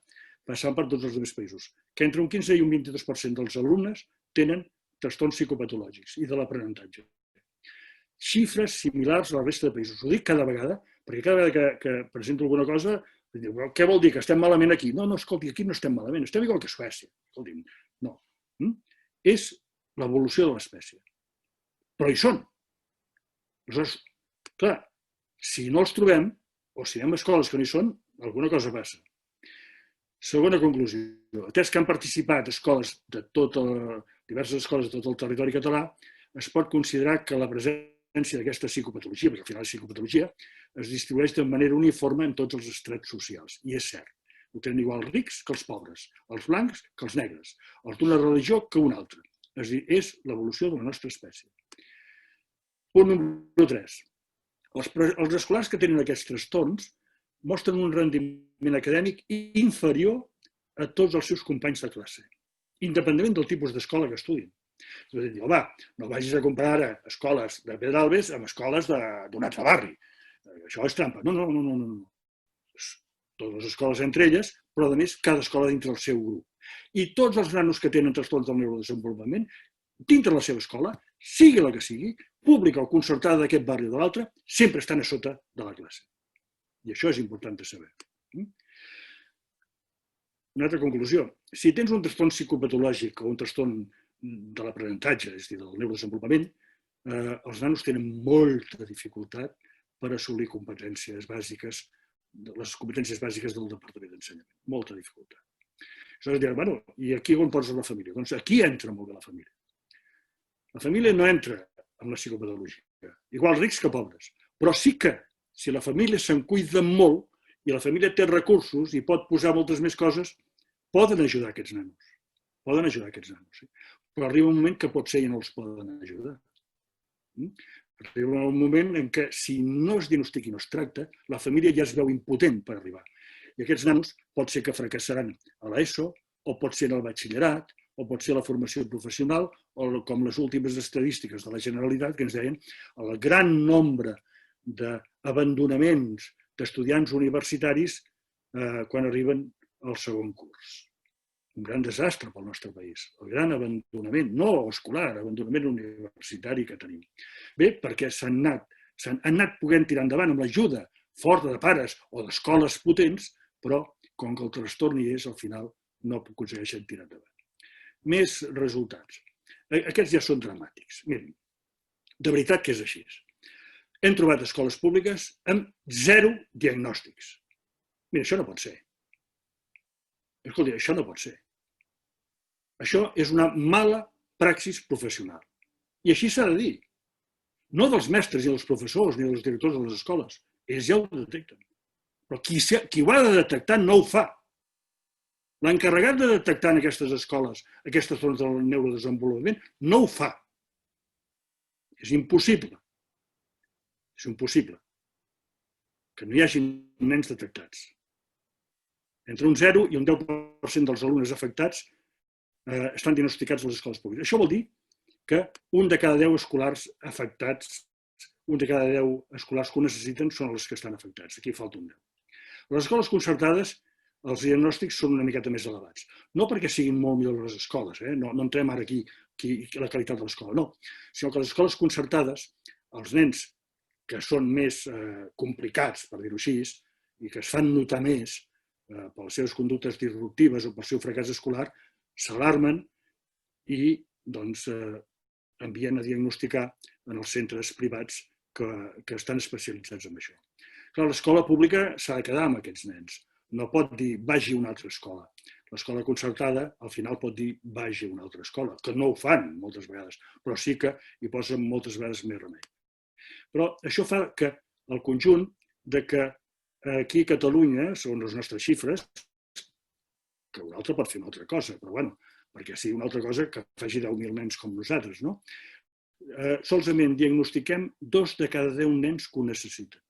passant per tots els altres països, que entre un 15 i un 22% dels alumnes tenen trastorns psicopatològics i de l'aprenentatge. Xifres similars a la resta de països. Ho dic cada vegada, perquè cada vegada que presento alguna cosa, diu, què vol dir, que estem malament aquí? No, escolti, aquí no estem malament, estem igual que a Suècia. Escolti, no. És l'evolució de l'espècie. Però hi són. Aleshores, clar, si no els trobem, o si anem a escoles que no hi són, alguna cosa passa. Segona conclusió. Atès que han participat diverses escoles de tot el territori català, es pot considerar que la presència d'aquesta psicopatologia, perquè al final és psicopatologia, es distribueix de manera uniforme en tots els estrats socials. I és cert. Ho tenen igual els rics que els pobres, els blancs que els negres, els d'una religió que una altra. És a dir, és l'evolució de la nostra espècie. Punt número 3. Els escolars que tenen aquests trastorns mostren un rendiment acadèmic inferior a tots els seus companys de classe, independentment del tipus d'escola que estudin. Diu, va, no vagis a comparar ara escoles de Pedralbes amb escoles d'un altre barri. Això és trampa. No. Totes les escoles entre elles, però a més cada escola dintre del seu grup. I tots els nanos que tenen trastorns del neurodesenvolupament, dintre la seva escola, sigui la que sigui, pública o concertada d'aquest barri o de l'altre, sempre estan a sota de la classe. I això és important de saber. Una altra conclusió. Si tens un trastorn psicopatològic o un trastorn de l'aprenentatge, és a dir, del neurodesenvolupament, els nanos tenen molta dificultat per assolir competències bàsiques, les competències bàsiques del Departament d'Ensenyament. Molta dificultat. Aleshores diran, bueno, i aquí on posa la família? Doncs aquí entra molt bé la família. La família no entra en la psicopatologia, igual rics que pobres, però sí que si la família se'n cuida molt i la família té recursos i pot posar moltes més coses, poden ajudar aquests nanos. però arriba un moment que potser ja no els poden ajudar. Arriba un moment en què si no es diagnostica i no es tracta, la família ja es veu impotent per arribar. I aquests nanos pot ser que fracassaran a l'ESO, o pot ser en el batxillerat, o pot ser la formació professional, o com les últimes estadístiques de la Generalitat que ens deien el gran nombre d'abandonaments d'estudiants universitaris quan arriben al segon curs. Un gran desastre pel nostre país. El gran abandonament, no escolar, abandonament universitari que tenim. Bé, perquè s'han anat podent tirar endavant amb l'ajuda forta de pares o d'escoles potents, però com que el trastorn hi és, al final no aconsegueixen tirar endavant. Més resultats. Aquests ja són dramàtics. Miren, de veritat que és així. Hem trobat escoles públiques amb 0 diagnòstics. Mira, això no pot ser. Escolta, això no pot ser. Això és una mala praxis professional. I així s'ha de dir. No dels mestres, ni dels professors, ni dels directors de les escoles. Ells ja ho detecten. Però qui ho ha de detectar no ho fa. L'encarregat de detectar en aquestes escoles aquestes zones del neurodesenvolupament no ho fa. És impossible. És impossible que no hi hagi nens detectats. Entre un 0 i un 10% dels alumnes afectats estan diagnosticats a les escoles públiques. Això vol dir que un de cada 10 escolars afectats, un de cada 10 escolars que ho necessiten són els que estan afectats. Aquí falta un 10. Les escoles concertades, els diagnòstics són una miqueta més elevats. No perquè siguin molt millors les escoles, no entrem ara aquí la qualitat de l'escola, no. Sinó que les escoles concertades, els nens que són més complicats, per dir-ho així, i que es fan notar més per les seves conductes disruptives o pel seu fracàs escolar, s'alarmen i envien a diagnosticar en els centres privats que estan especialitzats en això. Clar, l'escola pública s'ha de quedar amb aquests nens. No pot dir vagi a una altra escola. L'escola concertada al final pot dir vagi a una altra escola, que no ho fan moltes vegades, però sí que hi posen moltes vegades més remei. Però això fa que el conjunt de que aquí a Catalunya, segons les nostres xifres, que un altre pot fer una altra cosa, però bueno, perquè sigui una altra cosa que faci 10.000 nens com nosaltres, no? Solament diagnostiquem 2 de cada 10 nens que ho necessiten.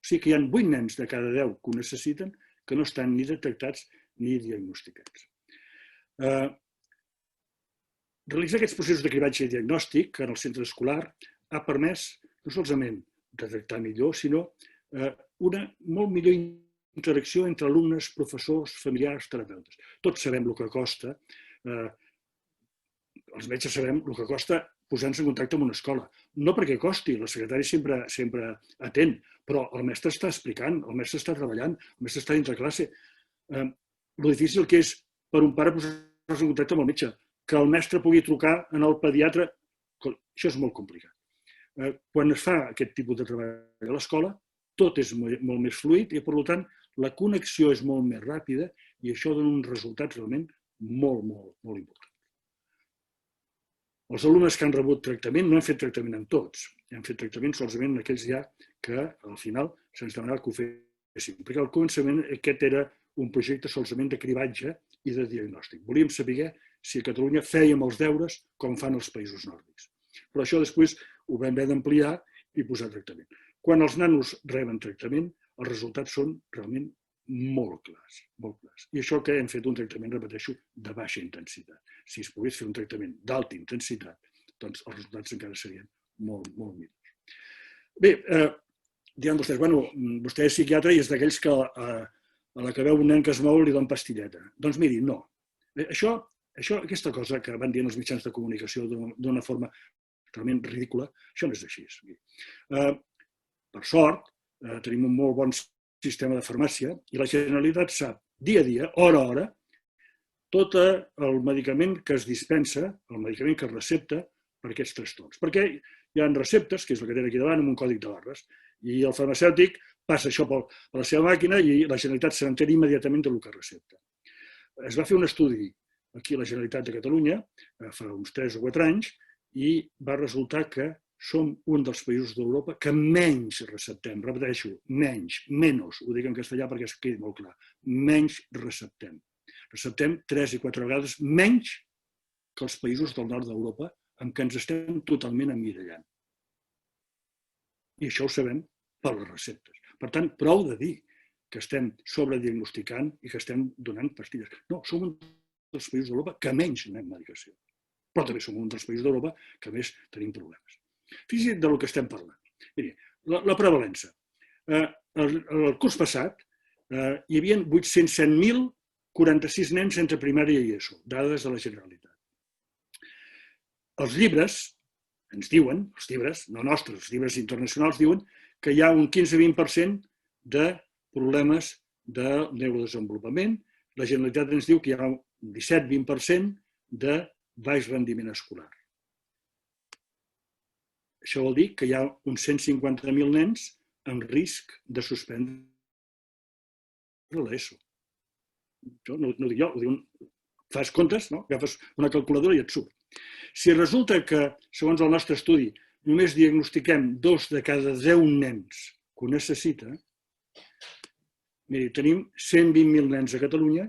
O sigui que hi ha 8 nens de cada 10 que ho necessiten que no estan ni detectats ni diagnosticats. Realitzar aquests processos de cribatge i diagnòstic en el centre escolar ha permès no solament detectar millor, sinó una molt millor interacció entre alumnes, professors, familiars, terapeutes. Tots sabem el que costa, els metges sabem el que costa posar-nos en contacte amb una escola. No perquè costi, la secretària sempre atén, però el mestre està explicant, el mestre està treballant, el mestre està dintre classe. Lo difícil que és per un pare posar-se en contacte amb el metge, que el mestre pugui trucar al pediatre, això és molt complicat. Quan es fa aquest tipus de treball a l'escola, tot és molt més fluid i, per tant, la connexió és molt més ràpida i això dona uns resultats realment molt, molt, molt importants. Els alumnes que han rebut tractament no hem fet tractament amb tots, hem fet tractament solament amb aquells ja que al final se'ns demanava que ho féssim, perquè al començament aquest era un projecte solament de cribatge i de diagnòstic. Volíem saber si a Catalunya fèiem els deures com fan els països nòrdics. Però això després ho vam haver d'ampliar i posar tractament. Quan els nanos reben tractament, els resultats són realment molt clars, molt clars. I això que hem fet un tractament, repeteixo, de baixa intensitat. Si es pogués fer un tractament d'alta intensitat, doncs els resultats encara serien molt, molt millors. Bé, diran vostès, bueno, vostè és psiquiatre i és d'aquells que a la que veu un nen que es mou li don pastilleta. Doncs miri, no. Aquesta cosa que van dient els mitjans de comunicació d'una forma realment ridícula, això no és així. Per sort, tenim un molt bon sistema de farmàcia i la Generalitat sap dia a dia, hora a hora, tot el medicament que es dispensa, el medicament que es recepta per aquests trastorns. Perquè hi ha receptes, que és el que tenen aquí davant, amb un còdic de barres, i el farmacèutic passa això per la seva màquina i la Generalitat se n'entén immediatament del que recepta. Es va fer un estudi aquí a la Generalitat de Catalunya fa uns 3 o 4 anys i va resultar que som un dels països d'Europa que menys receptem, repeteixo, menys, ho dic en castellà perquè es quedi molt clar, menys receptem. Receptem 3 i 4 vegades menys que els països del nord d'Europa, amb què ens estem totalment emmirallant. I això ho sabem per les receptes. Per tant, prou de dir que estem sobrediagnosticant i que estem donant pastilles. No, som un dels països d'Europa que menys anem a medicació. Però també som un dels països d'Europa que més tenim problemes. Fixa't del que estem parlant. Miri, la prevalença. El curs passat hi havia 807.046 nens entre primària i ESO, dades de la Generalitat. Els llibres ens diuen, els llibres, no nostres, els llibres internacionals diuen que hi ha un 15-20% de problemes de neurodesenvolupament. La Generalitat ens diu que hi ha un 17-20% de baix rendiment escolar. Això vol dir que hi ha uns 150.000 nens amb risc de suspendre l'ESO. Això no ho dic jo, ho diu fas comptes, no? Agafes una calculadora i et surt. Si resulta que, segons el nostre estudi, només diagnostiquem 2 de cada 10 nens que ho necessita, miri, tenim 120.000 nens a Catalunya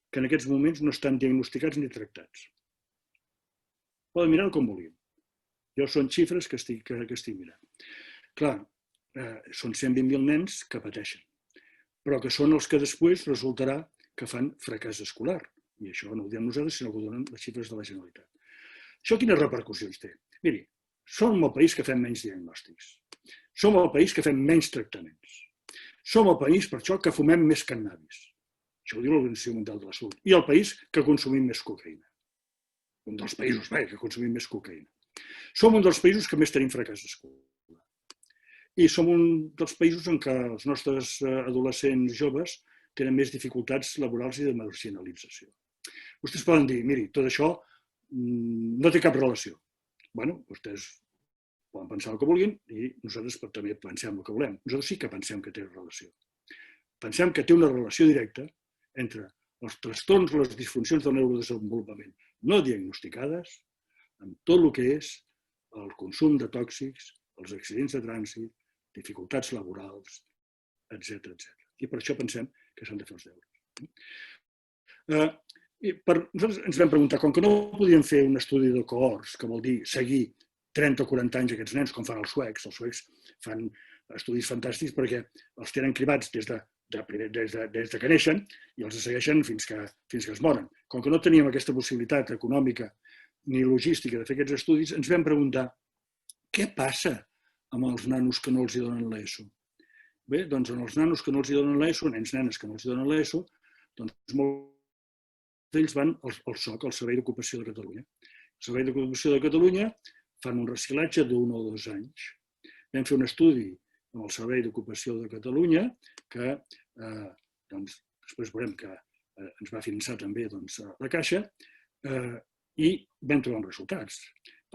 que en aquests moments no estan diagnosticats ni tractats. Poden mirar com vulguin. Jo són xifres que estic mirant. Clar, són 120.000 nens que pateixen, però que són els que després resultarà que fan fracàs escolar. I això no ho diem nosaltres, sinó que ho donen les xifres de la Generalitat. Això quines repercussions té? Miri, som el país que fem menys diagnòstics. Som el país que fem menys tractaments. Som el país, per això, que fumem més cannabis. Això ho diu l'Organització Mundial de la Salut. I el país que consumim més cocaïna. Un dels països que consumim més cocaïna. Som un dels països que més tenim fracàs escolar. I som un dels països en què els nostres adolescents joves tenen més dificultats laborals i de marginalització. Vostès poden dir, miri, tot això no té cap relació. Bé, vostès poden pensar el que vulguin i nosaltres també pensem el que volem. Nosaltres sí que pensem que té relació. Pensem que té una relació directa entre els trastorns o les disfuncions del neurodesenvolupament no diagnosticades amb tot el que és el consum de tòxics, els accidents de trànsit, dificultats laborals, etc. I per això pensem que s'han de fer els deures. Nosaltres ens vam preguntar, com que no podíem fer un estudi de cohorts, que vol dir seguir 30 o 40 anys aquests nens, com fan els suecs fan estudis fantàstics perquè els tenen cribats des de que neixen i els segueixen fins que es moren. Com que no teníem aquesta possibilitat econòmica ni logística de fer aquests estudis, ens vam preguntar què passa amb els nanos que no els hi donen l'ESO? Bé, doncs en els nanos que no els hi donen l'ESO, nens, nenes que no els hi donen l'ESO, doncs molts d'ells van al SOC, al Servei d'Ocupació de Catalunya. El Servei d'Ocupació de Catalunya fan un reciclatge d'1 o 2 anys. Vam fer un estudi amb el Servei d'Ocupació de Catalunya que després veurem que ens va finançar també la Caixa i vam trobar uns resultats.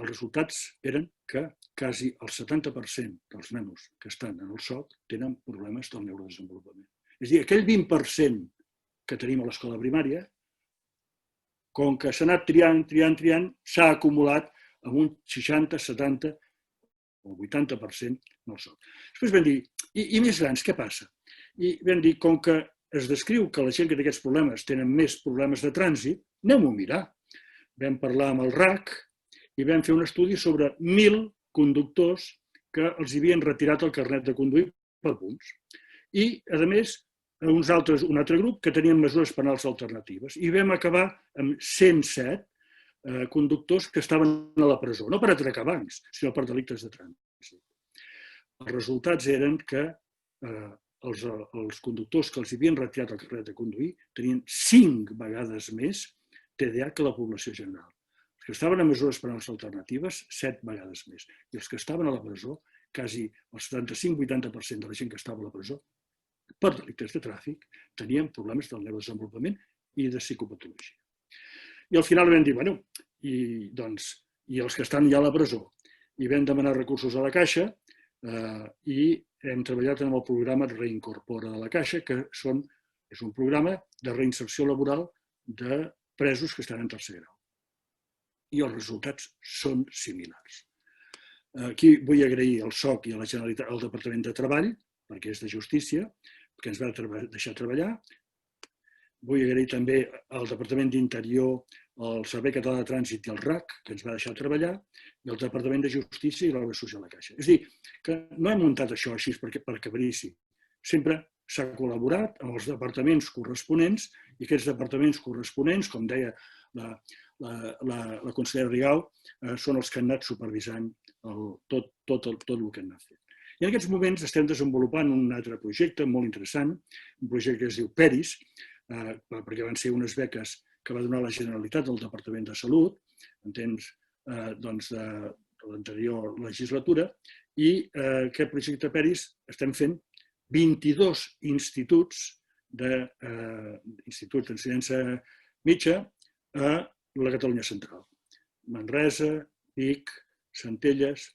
Els resultats eren que quasi el 70% dels nanos que estan en el SOC tenen problemes del neurodesenvolupament. És a dir, aquell 20% que tenim a l'escola primària, com que s'ha anat triant, s'ha acumulat amb un 60, 70 o 80% en el SOC. Després vam dir, i més grans, què passa? I vam dir, com que es descriu que la gent que té aquests problemes tenen més problemes de trànsit, anem-ho a mirar. Vam parlar amb el RAC i vam fer un estudi sobre 1.000 conductors que els havien retirat el carnet de conduir per punts. I, a més, un altre grup que tenien mesures penals alternatives. I vam acabar amb 107 conductors que estaven a la presó, no per atracar bancs, sinó per delictes de trànsit. Els resultats eren que els conductors que els havien retirat el carnet de conduir tenien 5 vegades més TDA que la població general. Els que estaven a mesures penals alternatives, 7 vegades més. I els que estaven a la presó, quasi el 75-80% de la gent que estava a la presó, per delictes de tràfic, tenien problemes del neurodesenvolupament i de psicopatologia. I al final vam dir, bueno, i els que estan ja a la presó. I vam demanar recursos a la Caixa i hem treballat en el programa Reincorpora de la Caixa, que és un programa de reinserció laboral de presos que estan en tercer grau. I els resultats són similars. Aquí vull agrair al SOC i a la Generalitat, al Departament de Treball, perquè és de justícia, que ens va deixar treballar. Vull agrair també al Departament d'Interior, el Servei Català de Trànsit i el RAC, que ens va deixar treballar, i el Departament de Justícia i l'Obra Social de Caixa. És a dir, que no hem muntat això així per caprici. Sempre s'ha col·laborat amb els departaments corresponents i aquests departaments corresponents, com deia la consellera Rigau, són els que han anat supervisant tot el que han anat fent. I en aquests moments estem desenvolupant un altre projecte molt interessant, un projecte que es diu PERIS, perquè van ser unes beques que va donar la Generalitat del Departament de Salut en temps de l'anterior legislatura, i aquest projecte PERIS estem fent 22 instituts d'ensenyança mitja a la Catalunya central. Manresa, Vic, Centelles,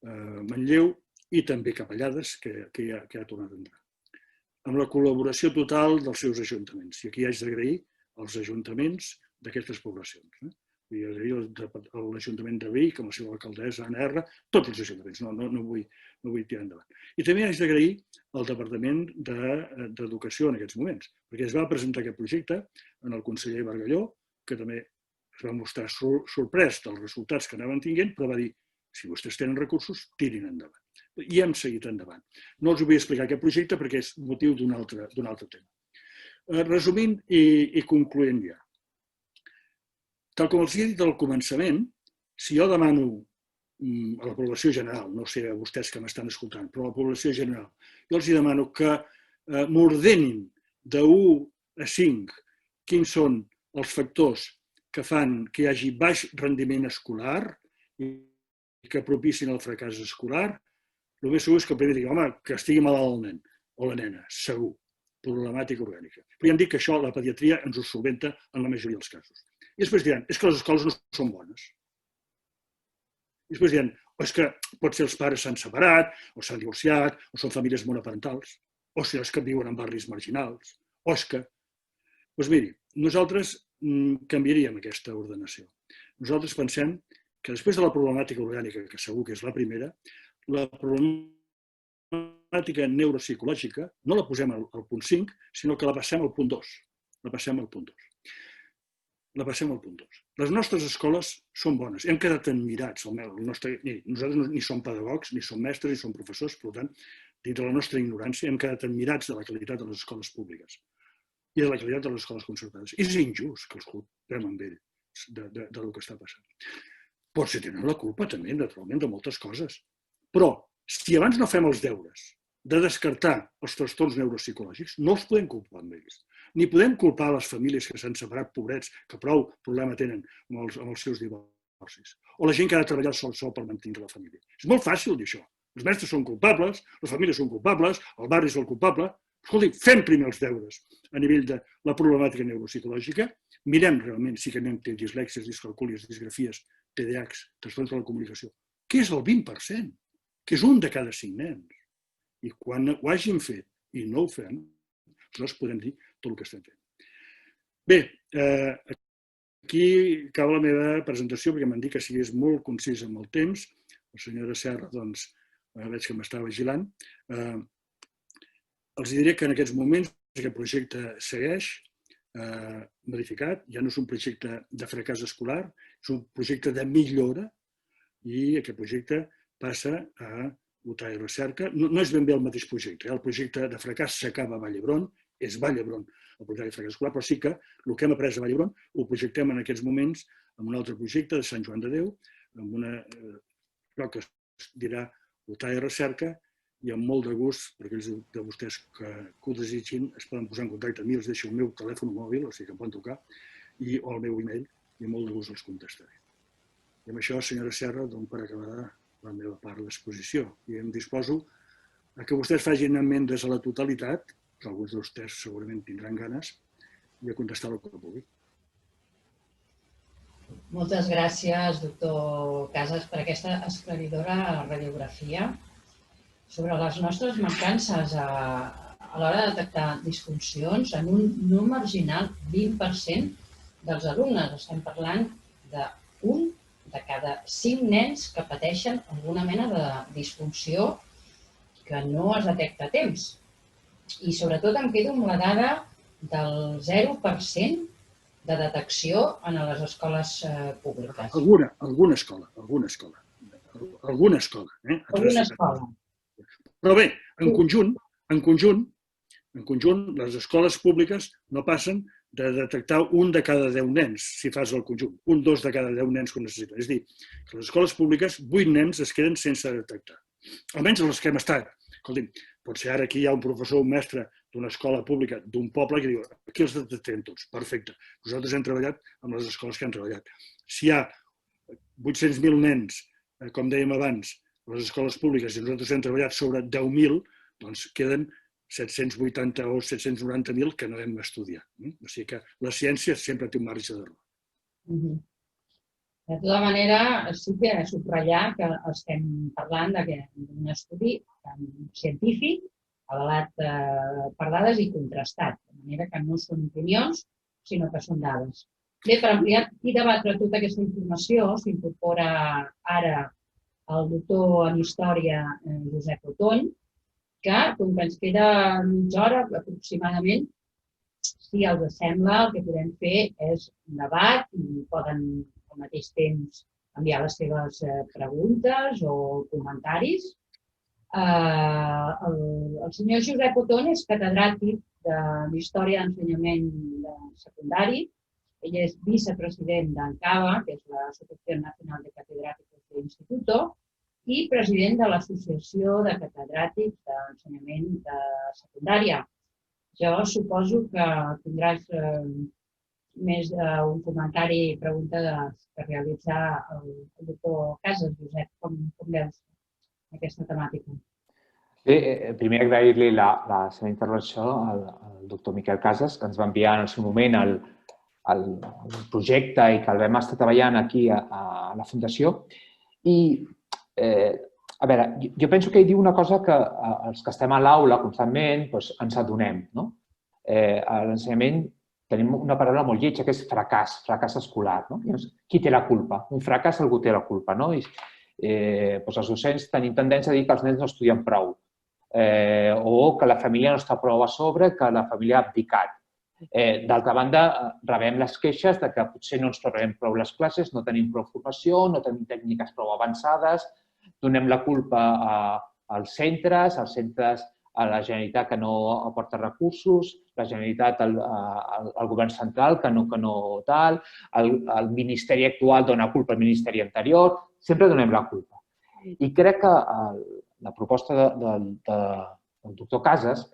Manlleu i també Capellades, que ja ha tornat a entrar. Amb la col·laboració total dels seus ajuntaments. I aquí haig d'agrair als ajuntaments d'aquestes poblacions. Vull agrair a l'Ajuntament de Vic, amb la seva alcaldessa, Anna R, tots els ajuntaments, no vull tirar endavant. I també haig d'agrair al Departament d'Educació en aquests moments, perquè es va presentar aquest projecte en el conseller Bargalló, que també es va mostrar sorprès dels resultats que anaven tinguent, però va dir, si vostès tenen recursos, tirin endavant. I hem seguit endavant. No els vull explicar aquest projecte perquè és motiu d'un altre tema. Resumint i concloent ja. Tal com els he dit al començament, si jo demano a la població general, no sé a vostès que m'estan escoltant, però a la població general, jo els demano que m'ordenin de 1 a 5 quins són els factors que fan que hi hagi baix rendiment escolar i que propicin el fracàs escolar, el més segur és que el primer digui, home, que estigui malalt el nen o la nena, segur, problemàtica orgànica. Però ja em dic que això la pediatria ens ho solventa en la majoria dels casos. I després diran, és que les escoles no són bones. I després diran, és que potser els pares s'han separat, o s'han divorciat, o són famílies monoparentals, o si és que viuen en barris marginals, o és que... Doncs miri, nosaltres canviaríem aquesta ordenació. Nosaltres pensem que després de la problemàtica orgànica, que segur que és la primera, la problemàtica neuropsicològica no la posem al punt 5, sinó que la passem al punt 2. La passem al punt 2. Les nostres escoles són bones. Hem quedat admirats. Nosaltres ni som pedagogs, ni som mestres, ni som professors, per tant, dins de la nostra ignorància, hem quedat admirats de la qualitat de les escoles públiques i de la qualitat de les escoles concertades. És injust que els culpem amb ells del que està passant. Potser tenen la culpa també, naturalment, de moltes coses. Però, si abans no fem els deures de descartar els trastorns neuropsicològics, no els podem culpar amb ells. Ni podem culpar les famílies que s'han separat, pobrets, que prou problema tenen amb els seus divorcis. O la gent que ha de treballar sol per mantenir la família. És molt fàcil dir això. Els mestres són culpables, les famílies són culpables, el barri és el culpable. Escolti, fem primer els deures a nivell de la problemàtica neuropsicològica, mirem realment si que anem té dislèxies, discalcúlies, disgrafies, TDAHs, trastorns de la comunicació, que és el 20%, que és un de cada 5 nens. I quan ho hàgim fet i no ho fem, aleshores podem dir tot el que estem fent. Bé, aquí acaba la meva presentació, perquè m'han dit que sigués molt concís amb el temps. La senyora Serra, doncs, veig que m'està vigilant. Els diré que en aquests moments aquest projecte segueix modificat, ja no és un projecte de fracàs escolar, és un projecte de millora i aquest projecte passa a votar i recerca. No és ben bé el mateix projecte. El projecte de fracàs s'acaba a Vall d'Hebron, és Vall d'Hebron el projecte de fracàs escolar, però sí que el que hem après a Vall d'Hebron ho projectem en aquests moments en un altre projecte de Sant Joan de Déu, amb una que es dirà votar i recerca, i amb molt de gust, per aquells de vostès que ho desitgin, es poden posar en contacte amb mi, els deixo el meu telèfon mòbil, o sigui que em poden trucar, o el meu e-mail, i amb molt de gust els contestaré. I amb això, senyora Serra, dono per acabar la meva part de l'exposició. I em disposo a que vostès facin enmendes a la totalitat, que alguns de vostès segurament tindran ganes, i a contestar el que pugui. Moltes gràcies, doctor Casas, per aquesta esclaridora radiografia sobre les nostres mancances a l'hora de detectar disfuncions en un no marginal 20% dels alumnes. Estem parlant d'un de cada 5 nens que pateixen alguna mena de disfunció que no es detecta a temps. I sobretot em quedo amb la dada del 0% de detecció en les escoles públiques. Alguna escola. Alguna escola. Però bé, en conjunt, les escoles públiques no passen de detectar un de cada 10 nens, si fas el conjunt. 2 de cada 10 nens que ho necessiten. És a dir, que les escoles públiques, 8 nens es queden sense detectar. Almenys les que hem estat. Escolti'm, potser ara aquí hi ha un professor, un mestre d'una escola pública d'un poble que diu aquí els detectem tots, perfecte. Nosaltres hem treballat amb les escoles que han treballat. Si hi ha 800.000 nens, com dèiem abans, a les escoles públiques i nosaltres hem treballat sobre 10.000, doncs queden 780 o 790.000 que no hem estudiat. O sigui que la ciència sempre té un marge d'error. De tota manera, sí que subratllar que estem parlant d'un estudi científic, avalat per dades i contrastat, de manera que no són opinions, sinó que són dades. Bé, per ampliar i debatre tota aquesta informació, s'incorpora ara el doctor en Història Josep Otony, que, com que ens queda mitja hora aproximadament, si els sembla, el que podem fer és un debat i poden al mateix temps enviar les seves preguntes o comentaris. El senyor Josep Otony és catedràtic d'Història d'Ensenyament Secundari. Ell és vicepresident d'ANCAVA, que és l'Asociació Nacional de Catedràticos de l'Instituto, i president de l'Associació de Catedràtics d'Ensenyament de Secundària. Jo suposo que tindràs més d'un comentari i pregunta que realitzar el doctor Casas. Josep, com veus aquesta temàtica? Bé, primer agrair-li la seva intervenció al doctor Miquel Casas, que ens va enviar en el seu moment el projecte i que el vam estar treballant aquí a la Fundació. I, a veure, jo penso que ell diu una cosa que els que estem a l'aula constantment ens adonem. A l'ensenyament tenim una paraula molt lletja, que és fracàs escolar. Qui té la culpa? Un fracàs algú té la culpa. Els docents tenim tendència a dir que els nens no estudien prou o que la família no està prou a sobre, que la família ha abdicat. D'altra banda, rebem les queixes de que potser no ens preparem prou les classes, no tenim prou formació, no tenim tècniques prou avançades, donem la culpa als centres a la Generalitat que no aporta recursos, la Generalitat al govern central que no tal, el Ministeri actual dona culpa al Ministeri anterior, sempre donem la culpa. I crec que la proposta del doctor Casas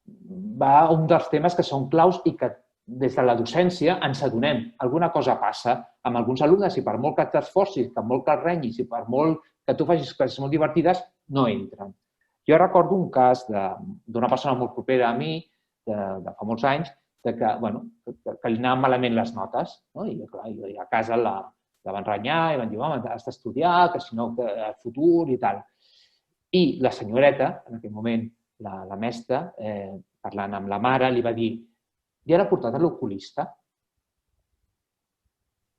va a un dels temes que són claus i que des de la docència ens adonem. Alguna cosa passa amb alguns alumnes i per molt que t'esforcis, per molt que els renyis i per molt que tu facis classes molt divertides, no entren. Jo recordo un cas d'una persona molt propera a mi, de fa molts anys, que li anaven malament les notes. I a casa la van renyar i van dir has d'estudiar, que si no el futur i tal. I la senyoreta, en aquell moment, la mestra, parlant amb la mare, li va dir li han portat a l'oculista.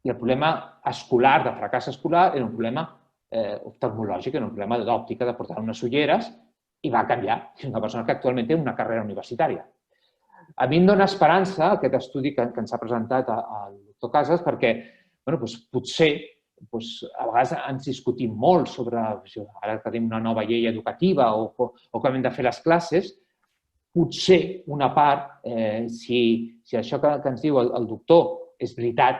I el problema escolar, de fracàs escolar, era un problema oftalmològic, era un problema d'òptica, de portar unes ulleres, i va canviar. És una persona que actualment té una carrera universitària. A mi em dóna esperança aquest estudi que ens ha presentat el doctor Casas perquè potser a vegades ens discutim molt sobre, ara que tenim una nova llei educativa o com hem de fer les classes, potser una part, si això que ens diu el doctor és veritat,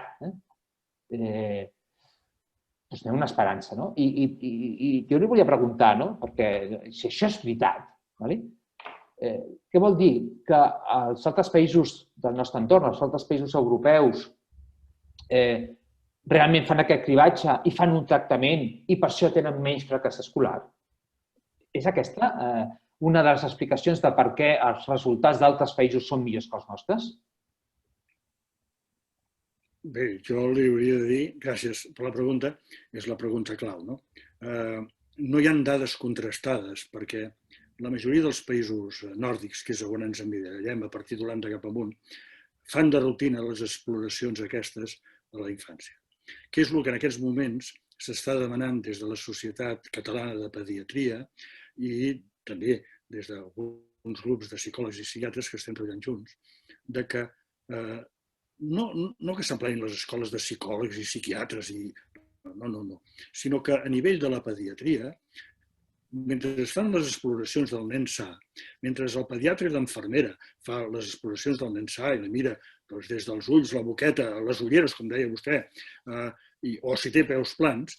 doncs tenim una esperança. I jo li volia preguntar, perquè si això és veritat, què vol dir? Que els altres països del nostre entorn, els altres països europeus, realment fan aquest cribatge i fan un tractament i per això tenen menys fracàs escolar? És aquesta una de les explicacions de per què els resultats d'altres països són millors que els nostres? Bé, jo li hauria de dir, gràcies per la pregunta, és la pregunta clau. No hi ha dades contrastades perquè la majoria dels països nòrdics, que és on ens emmirallem a partir d'Holanda cap amunt, fan de rutina les exploracions aquestes a la infància. Què és el que en aquests moments s'està demanant des de la Societat Catalana de Pediatria i també des d'alguns grups de psicòlegs i psiquiatres que estem treballant junts, de que no que s'emplenin les escoles de psicòlegs i psiquiatres, no, sinó que a nivell de la pediatria, mentre es fan les exploracions del nen sa, mentre el pediatre i l'infermera fa les exploracions del nen sa i la mira des dels ulls, la boqueta, les ulleres, com deia vostè, o si té peus plans,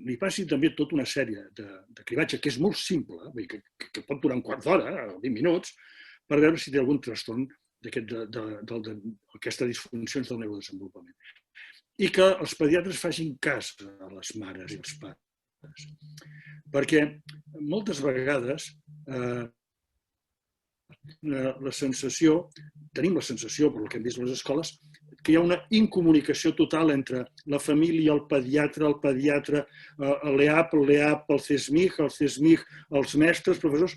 li passi també tota una sèrie de cribatge, que és molt simple, que pot durar un quart d'hora, 20 minuts, per veure si té algun trastorn d'aquestes disfuncions del neurodesenvolupament. I que els pediatres facin cas a les mares i els pares. Perquè moltes vegades tenim la sensació, per el que hem vist a les escoles, que hi ha una incomunicació total entre la família, el pediatre, l'EAP, el CESMIG, els mestres, professors.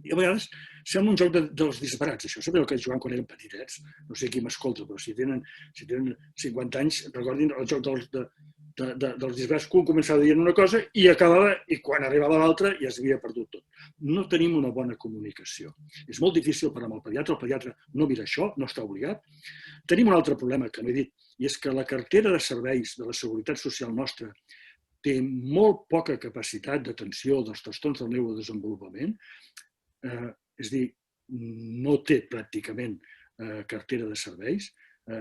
I a vegades sembla un joc dels disbarats, això. Sabeu que jugant quan eren petitets? No sé qui m'escolta, però si tenen 50 anys, recordin el joc dels disbarats, que un començava dient una cosa i acabava, i quan arribava l'altra ja s'havia perdut tot. No tenim una bona comunicació. És molt difícil parlar amb el pediatre no mira això, no està obligat. Tenim un altre problema que no he dit, i és que la cartera de serveis de la Seguretat Social nostra té molt poca capacitat d'atenció dels trastorns del neurodesenvolupament. És a dir, no té pràcticament cartera de serveis.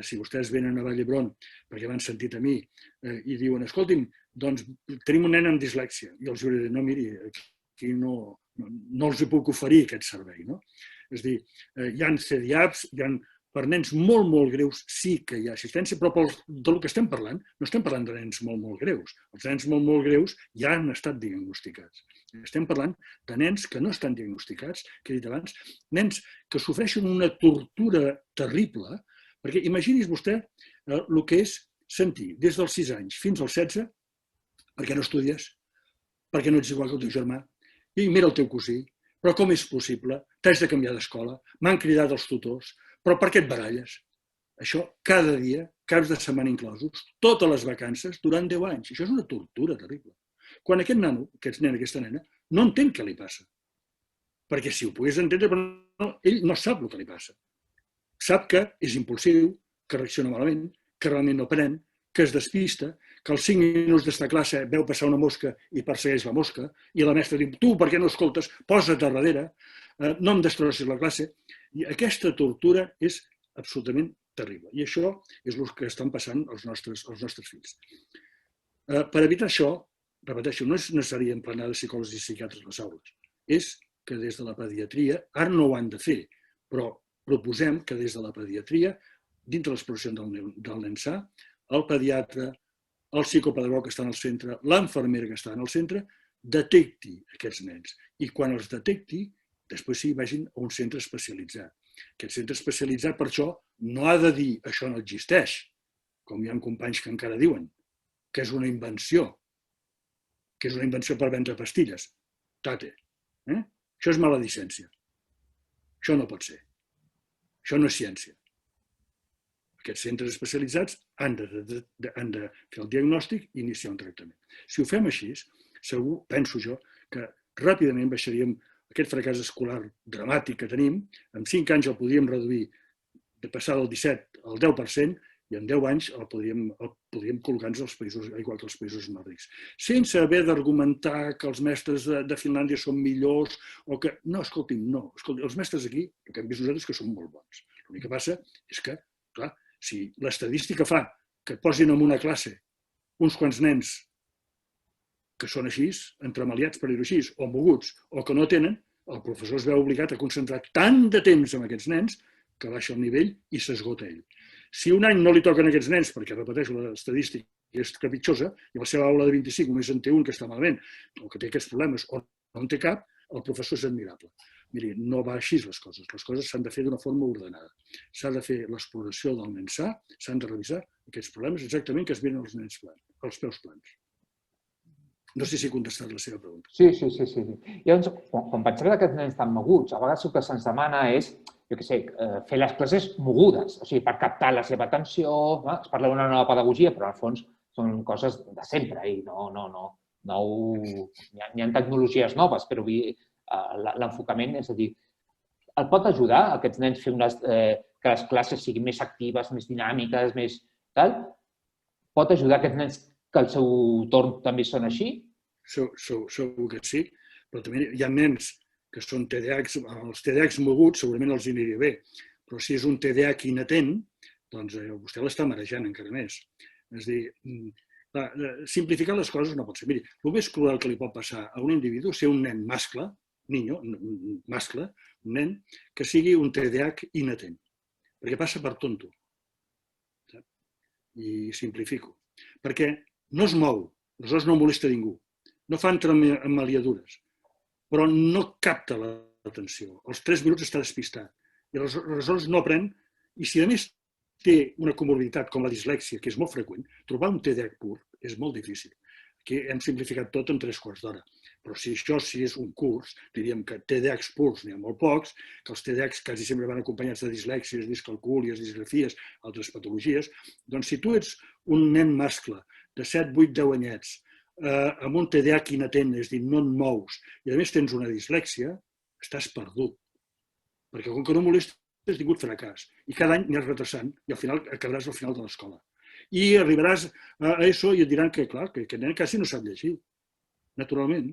Si vostès venen a Vall d'Hebron perquè m'han sentit a mi i diuen, escolti'm, doncs tenim un nen amb dislèxia. I els diré, no, miri, aquí no els puc oferir aquest servei. És a dir, hi ha CDIAPs, per nens molt, molt greus sí que hi ha assistència, però del que estem parlant, no estem parlant de nens molt, molt greus. Els nens molt, molt greus ja han estat diagnosticats. Estem parlant de nens que no estan diagnosticats, que he dit abans, nens que sofreixen una tortura terrible, perquè imagini's vostè el que és sentir des dels 6 anys fins als 16, per què no estudies, per què no ets igual que el teu germà, i mira el teu cosí, però com és possible, t'has de canviar d'escola, m'han cridat els tutors, però per què et baralles? Això cada dia, caps de setmana inclosos, totes les vacances, durant 10 anys. Això és una tortura terrible. Quan aquest nano, aquesta nena, no entén què li passa. Perquè si ho pogués entendre, però ell no sap el que li passa. Sap que és impulsiu, que reacciona malament, que realment no aprèn, que es despista, que als 5 minuts d'estar a classe veu passar una mosca i persegueix la mosca, i la mestra diu, tu per què no escoltes? Posa't a darrere, no em destrossis la classe. I aquesta tortura és absolutament terrible. I això és el que estan passant als nostres fills. Per evitar això, repeteixo, no és necessari emplenar de psicòlegs i psiquiatres a les aules. És que des de la pediatria, ara no ho han de fer, però proposem que des de la pediatria, dintre l'exploració del nen sa, el pediatre, el psicopedagog que està al centre, l'infermera que està al centre, detecti aquests nens. I quan els detecti, després sí, vagin a un centre especialitzat. Aquest centre especialitzat, per això, no ha de dir això no existeix, com hi ha companys que encara diuen, que és una invenció per vendre pastilles. Tate. Això és maledicència. Això no pot ser. Això no és ciència. Aquests centres especialitzats han de fer el diagnòstic i iniciar un tractament. Si ho fem així, segur, penso jo, que ràpidament baixaríem aquest fracàs escolar dramàtic que tenim. En 5 anys el podríem reduir de passar del 17 al 10% i en 10 anys el podríem col·locar-nos als països, igual que els països més rics. Sense haver d'argumentar que els mestres de Finlàndia són millors o que... No, escolti'm, no. Els mestres aquí, el que hem vist nosaltres, que són molt bons. L'únic que passa és que, clar, si l'estadística fa que et posin en una classe uns quants nens que són així, entremaliats per dir-ho així, o moguts, o que no tenen, el professor es veu obligat a concentrar tant de temps en aquests nens que baixa el nivell i s'esgota ell. Si un any no li toquen aquests nens, perquè, repeteixo, l'estadística és capritxosa, i a la seva aula de 25 només en té un que està malament, o que té aquests problemes, o no en té cap, el professor és admirable. Miri, no va així les coses s'han de fer d'una forma ordenada. S'ha de fer l'exploració del nen sa, s'han de revisar aquests problemes exactament que es venen als peus plans. No sé si he contestat la seva pregunta. Sí. Llavors, quan pensem que aquests nens estan moguts, a vegades el que se'ns demana és, jo què sé, fer les classes mogudes, o sigui, per captar la seva atenció, es parla d'una nova pedagogia, però al fons són coses de sempre i hi ha tecnologies noves, però l'enfocament, és a dir, el pot ajudar aquests nens que les classes siguin més actives, més dinàmiques, més tal, pot ajudar aquests nens que al seu torn també són així? Segur que sí, però també hi ha nens que són TDAHs, els TDAHs moguts segurament els aniria bé, però si és un TDAH inatent, doncs vostè l'està marejant encara més. És a dir, simplificar les coses no pot ser. Miri, el més cruel que li pot passar a un individu és ser un nen mascle, mascle, un nen, que sigui un TDAH inatent, perquè passa per tonto. I simplifico. Perquè no es mou, aleshores no molesta ningú, no fa entremaliadures, però no capta l'atenció. Als 3 minuts està despistat i aleshores no aprèn, i si a més té una comorbiditat com la dislèxia, que és molt freqüent, trobar un TDAH pur és molt difícil. Aquí hem simplificat tot en 3/4 d'hora. Però si això és un curs, diríem que TDAHs purs n'hi ha molt pocs, que els TDAHs quasi sempre van acompanyats de dislèxies, discalcúlies, disgrafies, altres patologies. Doncs si tu ets un nen mascle de 7, 8, 10 anyets amb un TDAH inatent, és a dir, no et mous, i a més tens una dislèxia, estàs perdut. Perquè com que no molestes, has tingut fracàs. I cada any aniràs retrasant i al final acabaràs al final de l'escola. I arribaràs a ESO i et diran que, clar, que el nen quasi no sap llegir. Naturalment.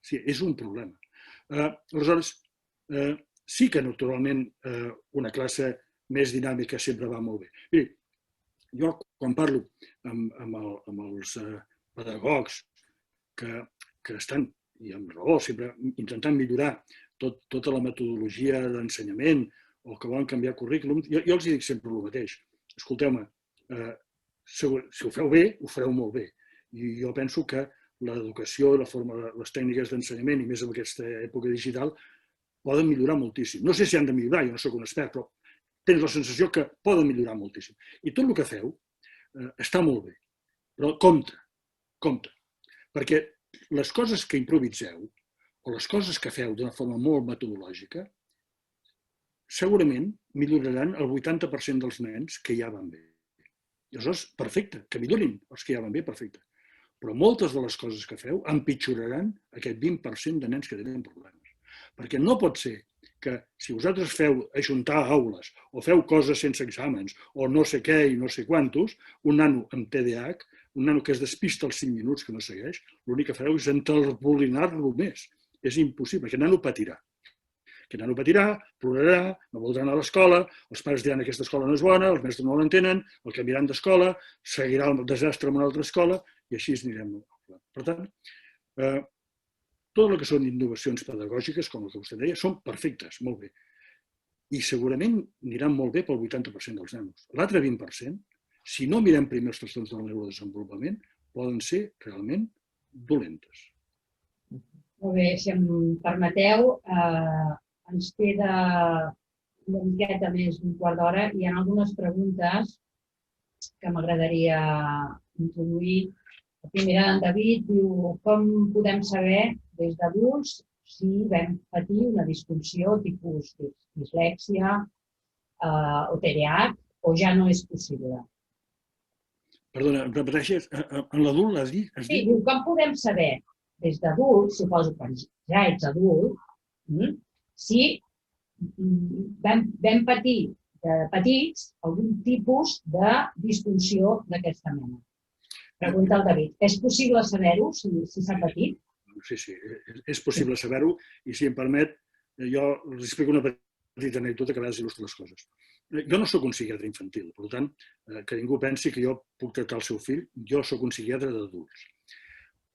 Sí, és un problema. Aleshores, sí que naturalment una classe més dinàmica sempre va molt bé. Miri, jo quan parlo amb els pedagogs que estan, i amb raó, sempre intentant millorar tota la metodologia d'ensenyament o que volen canviar currículum, jo els dic sempre el mateix. Escolteu-me, si ho feu bé, ho fareu molt bé. I jo penso que l'educació, les tècniques d'ensenyament, i més en aquesta època digital, poden millorar moltíssim. No sé si han de millorar, jo no soc un expert, però tens la sensació que poden millorar moltíssim. I tot el que feu està molt bé, però compte, perquè les coses que improviseu o les coses que feu d'una forma molt metodològica segurament milloraran el 80% dels nens que ja van bé. I aleshores, perfecte, que millorin els que ja van bé, perfecte. Però moltes de les coses que feu empitjoraran aquest 20% de nens que tenen problemes. Perquè no pot ser que si vosaltres feu ajuntar aules o feu coses sense exàmens o no sé què i no sé quantos, un nano amb TDAH, un nano que es despista als 5 minuts que no segueix, l'únic que fareu és enterboliner-lo més. És impossible, aquest nano patirà. Aquest nano patirà, plorarà, no voldrà anar a l'escola, els pares diran que aquesta escola no és bona, els mestres no l'entenen, el canviaran d'escola, seguirà el desastre en una altra escola i així anirem. Per tant, tot el que són innovacions pedagògiques, com el que vostè deia, són perfectes, molt bé. I segurament aniran molt bé pel 80% dels nanos. L'altre 20%, si no mirem primer els trastorns del neurodesenvolupament, poden ser realment dolentes. Molt bé, si em permeteu, ens queda una miqueta més d'un quart d'hora i hi ha algunes preguntes que m'agradaria introduir. La primera, en David diu, com podem saber des d'adults si vam patir una disfunció tipus dislèxia o TDAH o ja no és possible? Perdona, em repeteixes? En l'adult has dit? Sí, diu, com podem saber des d'adults, suposo que ja ets adult, si vam patir de petits algun tipus de disfunció d'aquesta mena. Pregunta el David. És possible saber-ho si s'ha patit? Sí, és possible saber-ho i si em permet, jo els explico una petita anècdota que a vegades il·lustra les coses. Jo no soc un psiquiatre infantil, per tant, que ningú pensi que jo puc tractar el seu fill, jo soc un psiquiatre d'adults.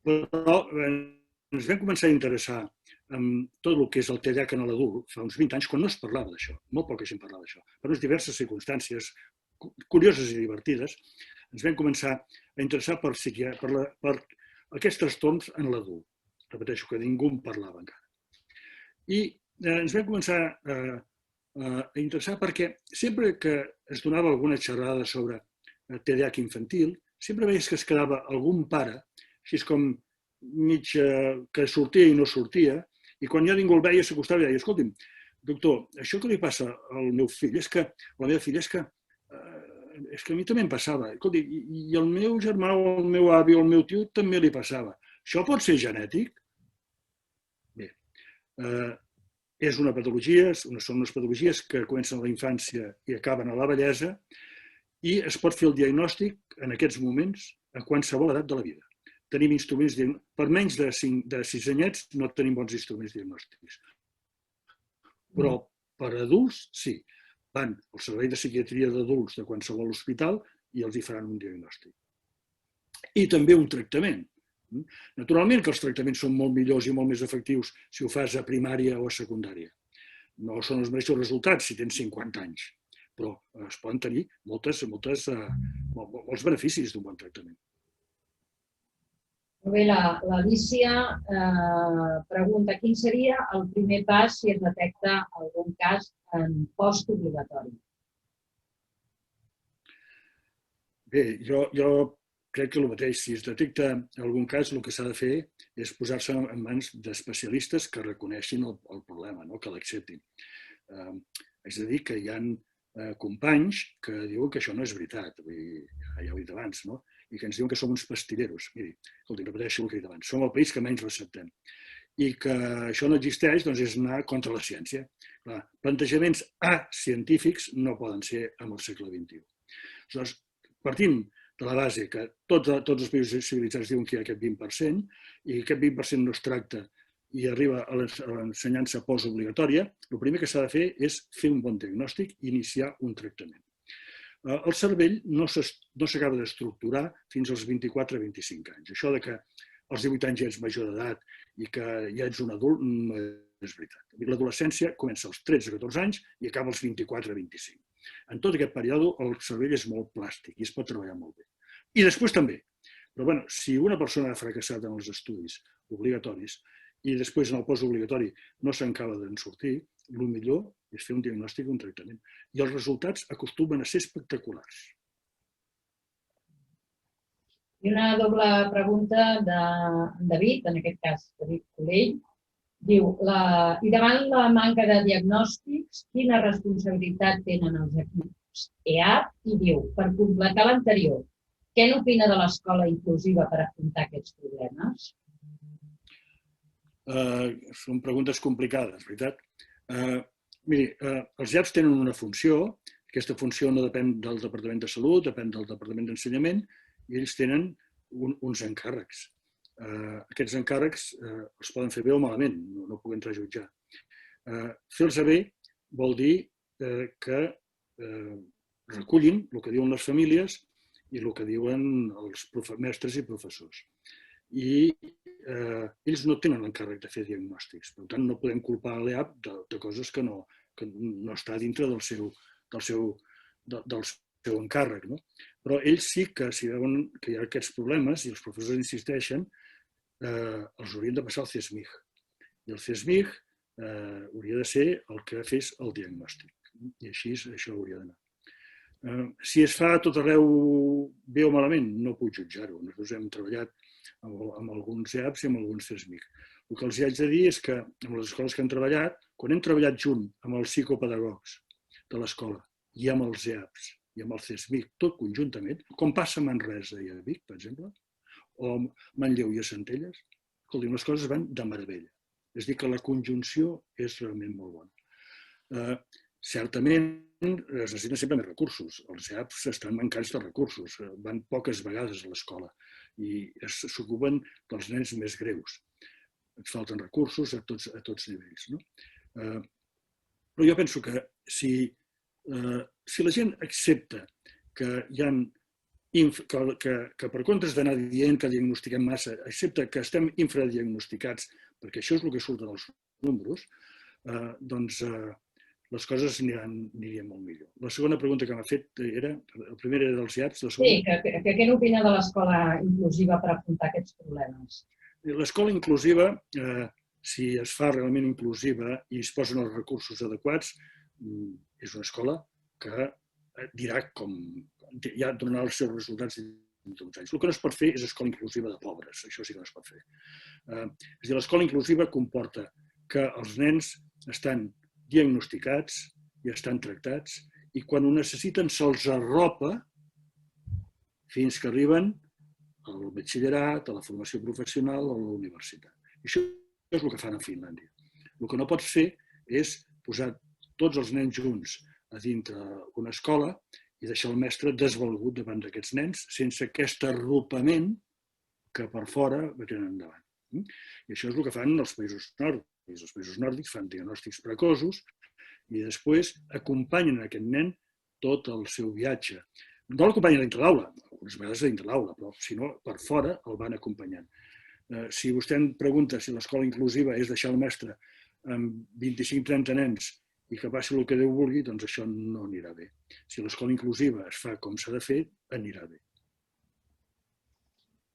Però ens vam començar a interessar en tot el que és el TDAH en l'adult fa uns 20 anys, quan no es parlava d'això, molt poca gent parlava d'això. Per unes diverses circumstàncies curioses i divertides, ens vam començar a interessar per aquests trastorns en l'adult. Repeteixo, que ningú en parlava encara. I ens vam començar a interessar perquè sempre que es donava alguna xerrada sobre TDAH infantil, sempre veies que es quedava algun pare, així com mig que sortia i no sortia, i quan ja ningú el veia s'acostava i deia, escolti'm, doctor, això que li passa al meu fill, és que la meva filla és que a mi també em passava. Escolti, i el meu germà o el meu avi o el meu tio també li passava. Això pot ser genètic? Bé, és una patologia, són unes patologies que comencen a la infància i acaben a la vellesa, i es pot fer el diagnòstic en aquests moments a qualsevol edat de la vida. Tenim instruments, per menys de 6 anyets no tenim bons instruments diagnòstics. Però per adults, sí. Van al servei de psiquiatria d'adults de qualsevol hospital i els hi faran un diagnòstic. I també un tractament. Naturalment que els tractaments són molt millors i molt més efectius si ho fas a primària o a secundària. No són els mateixos resultats si tens 50 anys, però es poden tenir molts beneficis d'un bon tractament. Molt bé, l'Alícia pregunta quin seria el primer pas si es detecta algun cas en postobligatori. Bé, jo crec que el mateix. Si es detecta algun cas, el que s'ha de fer és posar-se en mans d'especialistes que reconeixin el problema, que l'acceptin. És a dir, que hi ha companys que diuen que això no és veritat, ja ho he dit abans, i que ens diuen que som uns pastilleros. Miri, repeteixo el que he dit abans, som el país que menys receptem. I que això no existeix, doncs és anar contra la ciència. Plantejaments científics no poden ser en el segle XXI. Aleshores, partint de la base que tots els països civilitzats diuen que hi ha aquest 20% i aquest 20% no es tracta i arriba a l'ensenyança postobligatòria, el primer que s'ha de fer és fer un bon diagnòstic i iniciar un tractament. El cervell no s'acaba d'estructurar fins als 24-25 anys. Això de que als 18 anys ja ets major d'edat i que ja ets un adult no és veritat. L'adolescència comença als 13-14 anys i acaba als 24-25. En tot aquest període el cervell és molt plàstic i es pot treballar molt bé. I després també. Però si una persona ha fracassat en els estudis obligatoris i després en el postobligatori no s'acaba d'en sortir, el millor és fer un diagnòstic i un tractament. I els resultats acostumen a ser espectaculars. I una doble pregunta de David, en aquest cas David Colell. Diu, i davant la manca de diagnòstics, quina responsabilitat tenen els equips EAP? I diu, per completar l'anterior, què n'opina de l'escola inclusiva per afrontar aquests problemes? Són preguntes complicades, veritat? Miri, els EAPs tenen una funció, aquesta funció no depèn del Departament de Salut, depèn del Departament d'Ensenyament, i ells tenen uns encàrrecs. Aquests encàrrecs els poden fer bé o malament, no puc entrar a jutjar. Fer-los bé vol dir que recullin el que diuen les famílies i el que diuen els mestres i professors. I ells no tenen l'encàrrec de fer diagnòstics, per tant no podem culpar l'EAP de coses que no està dintre del seu encàrrec. Però ells sí que si veuen que hi ha aquests problemes i els professors insisteixen, els haurien de passar al CESMIG. I el CESMIG hauria de ser el que fes el diagnòstic. I així això hauria d'anar. Si es fa a tot arreu bé o malament, no puc jutjar-ho. Nosaltres hem treballat amb alguns EAPs i amb alguns CESMIG. El que els haig de dir és que amb les escoles que hem treballat, quan hem treballat junt amb els psicopedagogs de l'escola i amb els EAPs i amb el CESMIG, tot conjuntament, com passa a Manresa i a Vic, per exemple, o Manlleu i a Centelles, les coses van de meravella. És a dir, que la conjunció és realment molt bona. Certament es necessiten sempre més recursos. Els EAPs estan mancats de recursos, van poques vegades a l'escola i s'ocupen dels nens més greus. Et falten recursos a tots nivells. Però jo penso que si la gent accepta que hi ha que per comptes d'anar dient que diagnostiquem massa, accepta que estem infradiagnosticats, perquè això és el que surt dels números, doncs les coses anirien molt millor. La segona pregunta que m'ha fet era, el primer era dels IAPs, la segona... Sí, que què n'opina de l'escola inclusiva per afrontar aquests problemes? L'escola inclusiva, si es fa realment inclusiva i es posen els recursos adequats, és una escola que dirà com ja donarà els seus resultats dintre d'uns anys. El que no es pot fer és escola inclusiva de pobres, això sí que no es pot fer. És a dir, l'escola inclusiva comporta que els nens estan diagnosticats i estan tractats i quan ho necessiten se'ls arropa fins que arriben al batxillerat, a la formació professional o a la universitat. I això és el que fan a Finlàndia. El que no pots fer és posar tots els nens junts a dintre una escola i deixar el mestre desvalgut davant d'aquests nens sense aquest arropament que per fora va tenen endavant. I això és el que fan els països nòrdics. Els països nòrdics fan diagnòstics precoços i després acompanyen aquest nen tot el seu viatge. No l'acompanyen dintre l'aula, algunes vegades dintre l'aula, però si no, per fora el van acompanyant. Si vostè em pregunta si l'escola inclusiva és deixar el mestre amb 25-30 nens i que passi el que Déu vulgui, doncs això no anirà bé. Si l'escola inclusiva es fa com s'ha de fer, anirà bé.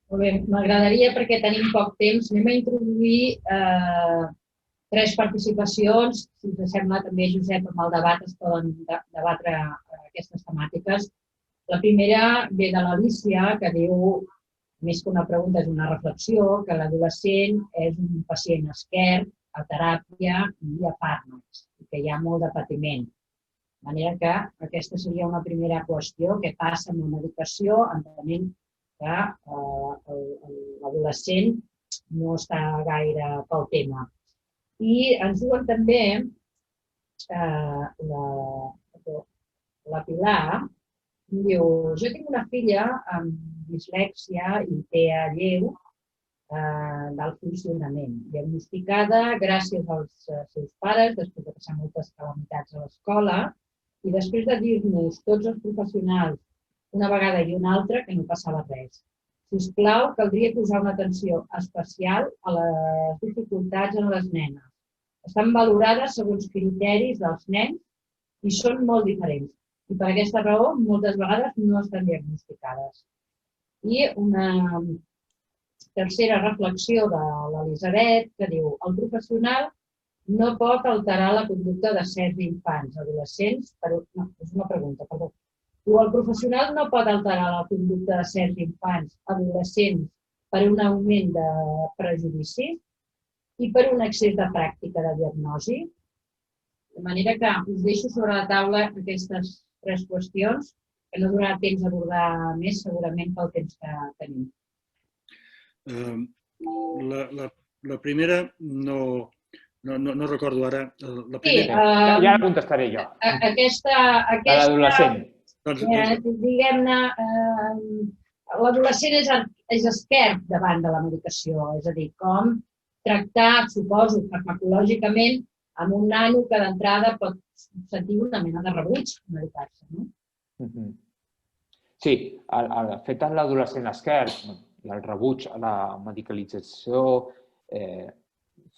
Molt bé, m'agradaria, perquè tenim poc temps, anem a introduir 3 participacions. Si us sembla, també, Josep, amb el debat es poden debatre aquestes temàtiques. La primera ve de l'Alícia, que diu, més que una pregunta, és una reflexió, que l'adolescent és un pacient esquerp a teràpia i a fàrmacs, i que hi ha molt de patiment. De manera que aquesta seria una primera qüestió, què passa amb la medicació, entenent que l'adolescent no està gaire pel tema. I ens diuen també la Pilar, diu, jo tinc una filla amb dislèxia i TEA lleu del funcionament, diagnosticada gràcies als seus pares, després de passar moltes calamitats a l'escola, i després de dir-nos tots els professionals una vegada i una altra que no passava res. Sisplau, caldria posar una atenció especial a les dificultats en les nenes. Estan valorades segons criteris dels nens i són molt diferents. I per aquesta raó, moltes vegades no estan diagnosticades. I una tercera reflexió de l'Elisabet, que diu, el professional no pot alterar la conducta de certs infants, adolescents, no, és una pregunta, perdó. Diu, el professional no pot alterar la conducta de certs infants, adolescents, per un augment de prejudicis i per un excés de pràctica de diagnosi. De manera que us deixo sobre la taula aquestes 3 qüestions, que no donarà temps d'abordar més, segurament pel temps que tenim. La primera no recordo ara. La primera. Ja la contestaré jo. L'adolescent. Diguem-ne, l'adolescent és esquerp davant de la medicació, és a dir, com tractar, suposo, farmacològicament, amb un nano que d'entrada pot sentir una mena de rebuig a medicar-se, no? Sí, el fet de l'adolescent esquerp, el rebuig a la medicalització,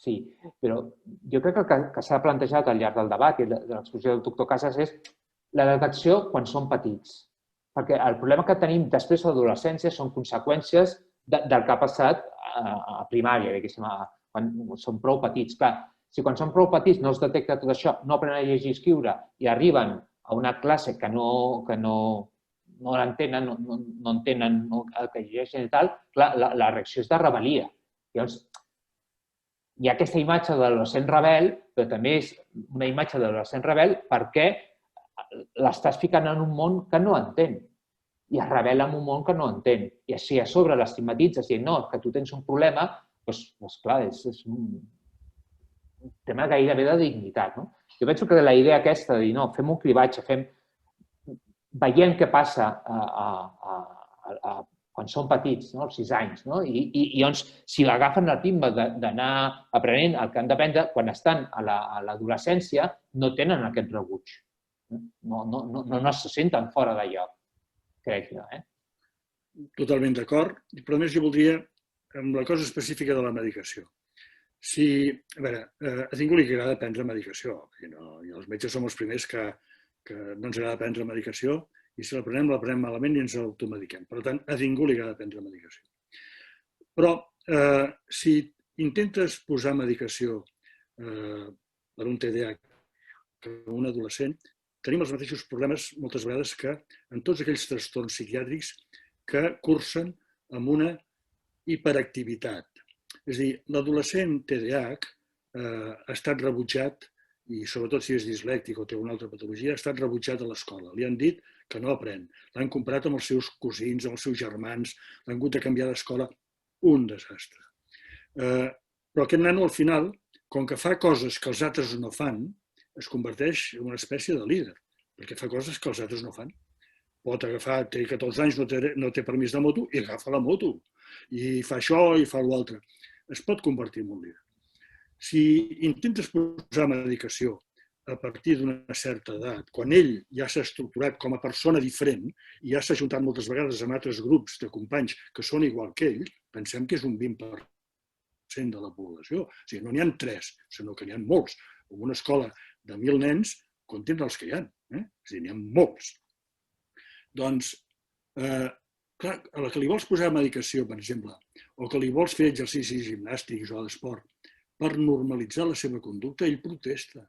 sí, però jo crec que el que s'ha plantejat al llarg del debat i de l'exposició del doctor Casas és la detecció quan són petits. Perquè el problema que tenim després de l'adolescència són conseqüències del que ha passat a primària, quan són prou petits. Clar, si quan són prou petits no es detecta tot això, no aprenen a llegir i escriure i arriben a una classe que no l'entenen, no entenen el que llegeixen i tal, la reacció és de rebel·lia. Llavors, hi ha aquesta imatge de l'adolescent rebel, però també és una imatge de l'adolescent rebel perquè l'estàs ficant en un món que no entén i es rebel·la en un món que no entén. I si a sobre l'estigmatitzes dient no, que tu tens un problema, doncs clar, és un tema gairebé de dignitat. Jo penso que la idea aquesta de dir no, fem un cribatge, veiem què passa quan són petits, als 6 anys, i llavors si agafen el ritme d'anar aprenent el que han d'aprendre, quan estan a l'adolescència no tenen aquest rebuig. No se senten fora de lloc, crec jo. Totalment d'acord, però a més jo voldria, amb la cosa específica de la medicació. A veure, a ningú li agrada prendre medicació, i els metges som els primers que no ens agrada prendre medicació i si la prenem malament i ens automediquem. Per tant, a ningú li agrada prendre medicació. Però si intentes posar medicació per un TDAH que un adolescent, tenim els mateixos problemes moltes vegades que en tots aquells trastorns psiquiàtrics que cursen amb una hiperactivitat. És a dir, l'adolescent TDAH ha estat rebutjat, i sobretot si és dislèctic o té una altra patologia, ha estat rebutjat a l'escola. Li han dit que no aprèn. L'han comparat amb els seus cosins, amb els seus germans, l'han hagut de canviar d'escola. Un desastre. Però aquest nano, al final, com que fa coses que els altres no fan, es converteix en una espècie de líder, perquè fa coses que els altres no fan. Pot agafar, té 14 anys, no té permís de moto, i agafa la moto. I fa això i fa l'altre. Es pot convertir en un líder. Si intentes posar medicació a partir d'una certa edat, quan ell ja s'ha estructurat com a persona diferent i ja s'ha juntat moltes vegades amb altres grups de companys que són igual que ell, pensem que és un 20% de la població. O sigui, no n'hi ha 3, sinó que n'hi ha molts. En una escola de 1.000 nens, compten els que hi ha. És a dir, n'hi ha molts. Doncs, clar, a la que li vols posar medicació, per exemple, o que li vols fer exercicis gimnàstics o d'esport per normalitzar la seva conducta, ell protesta.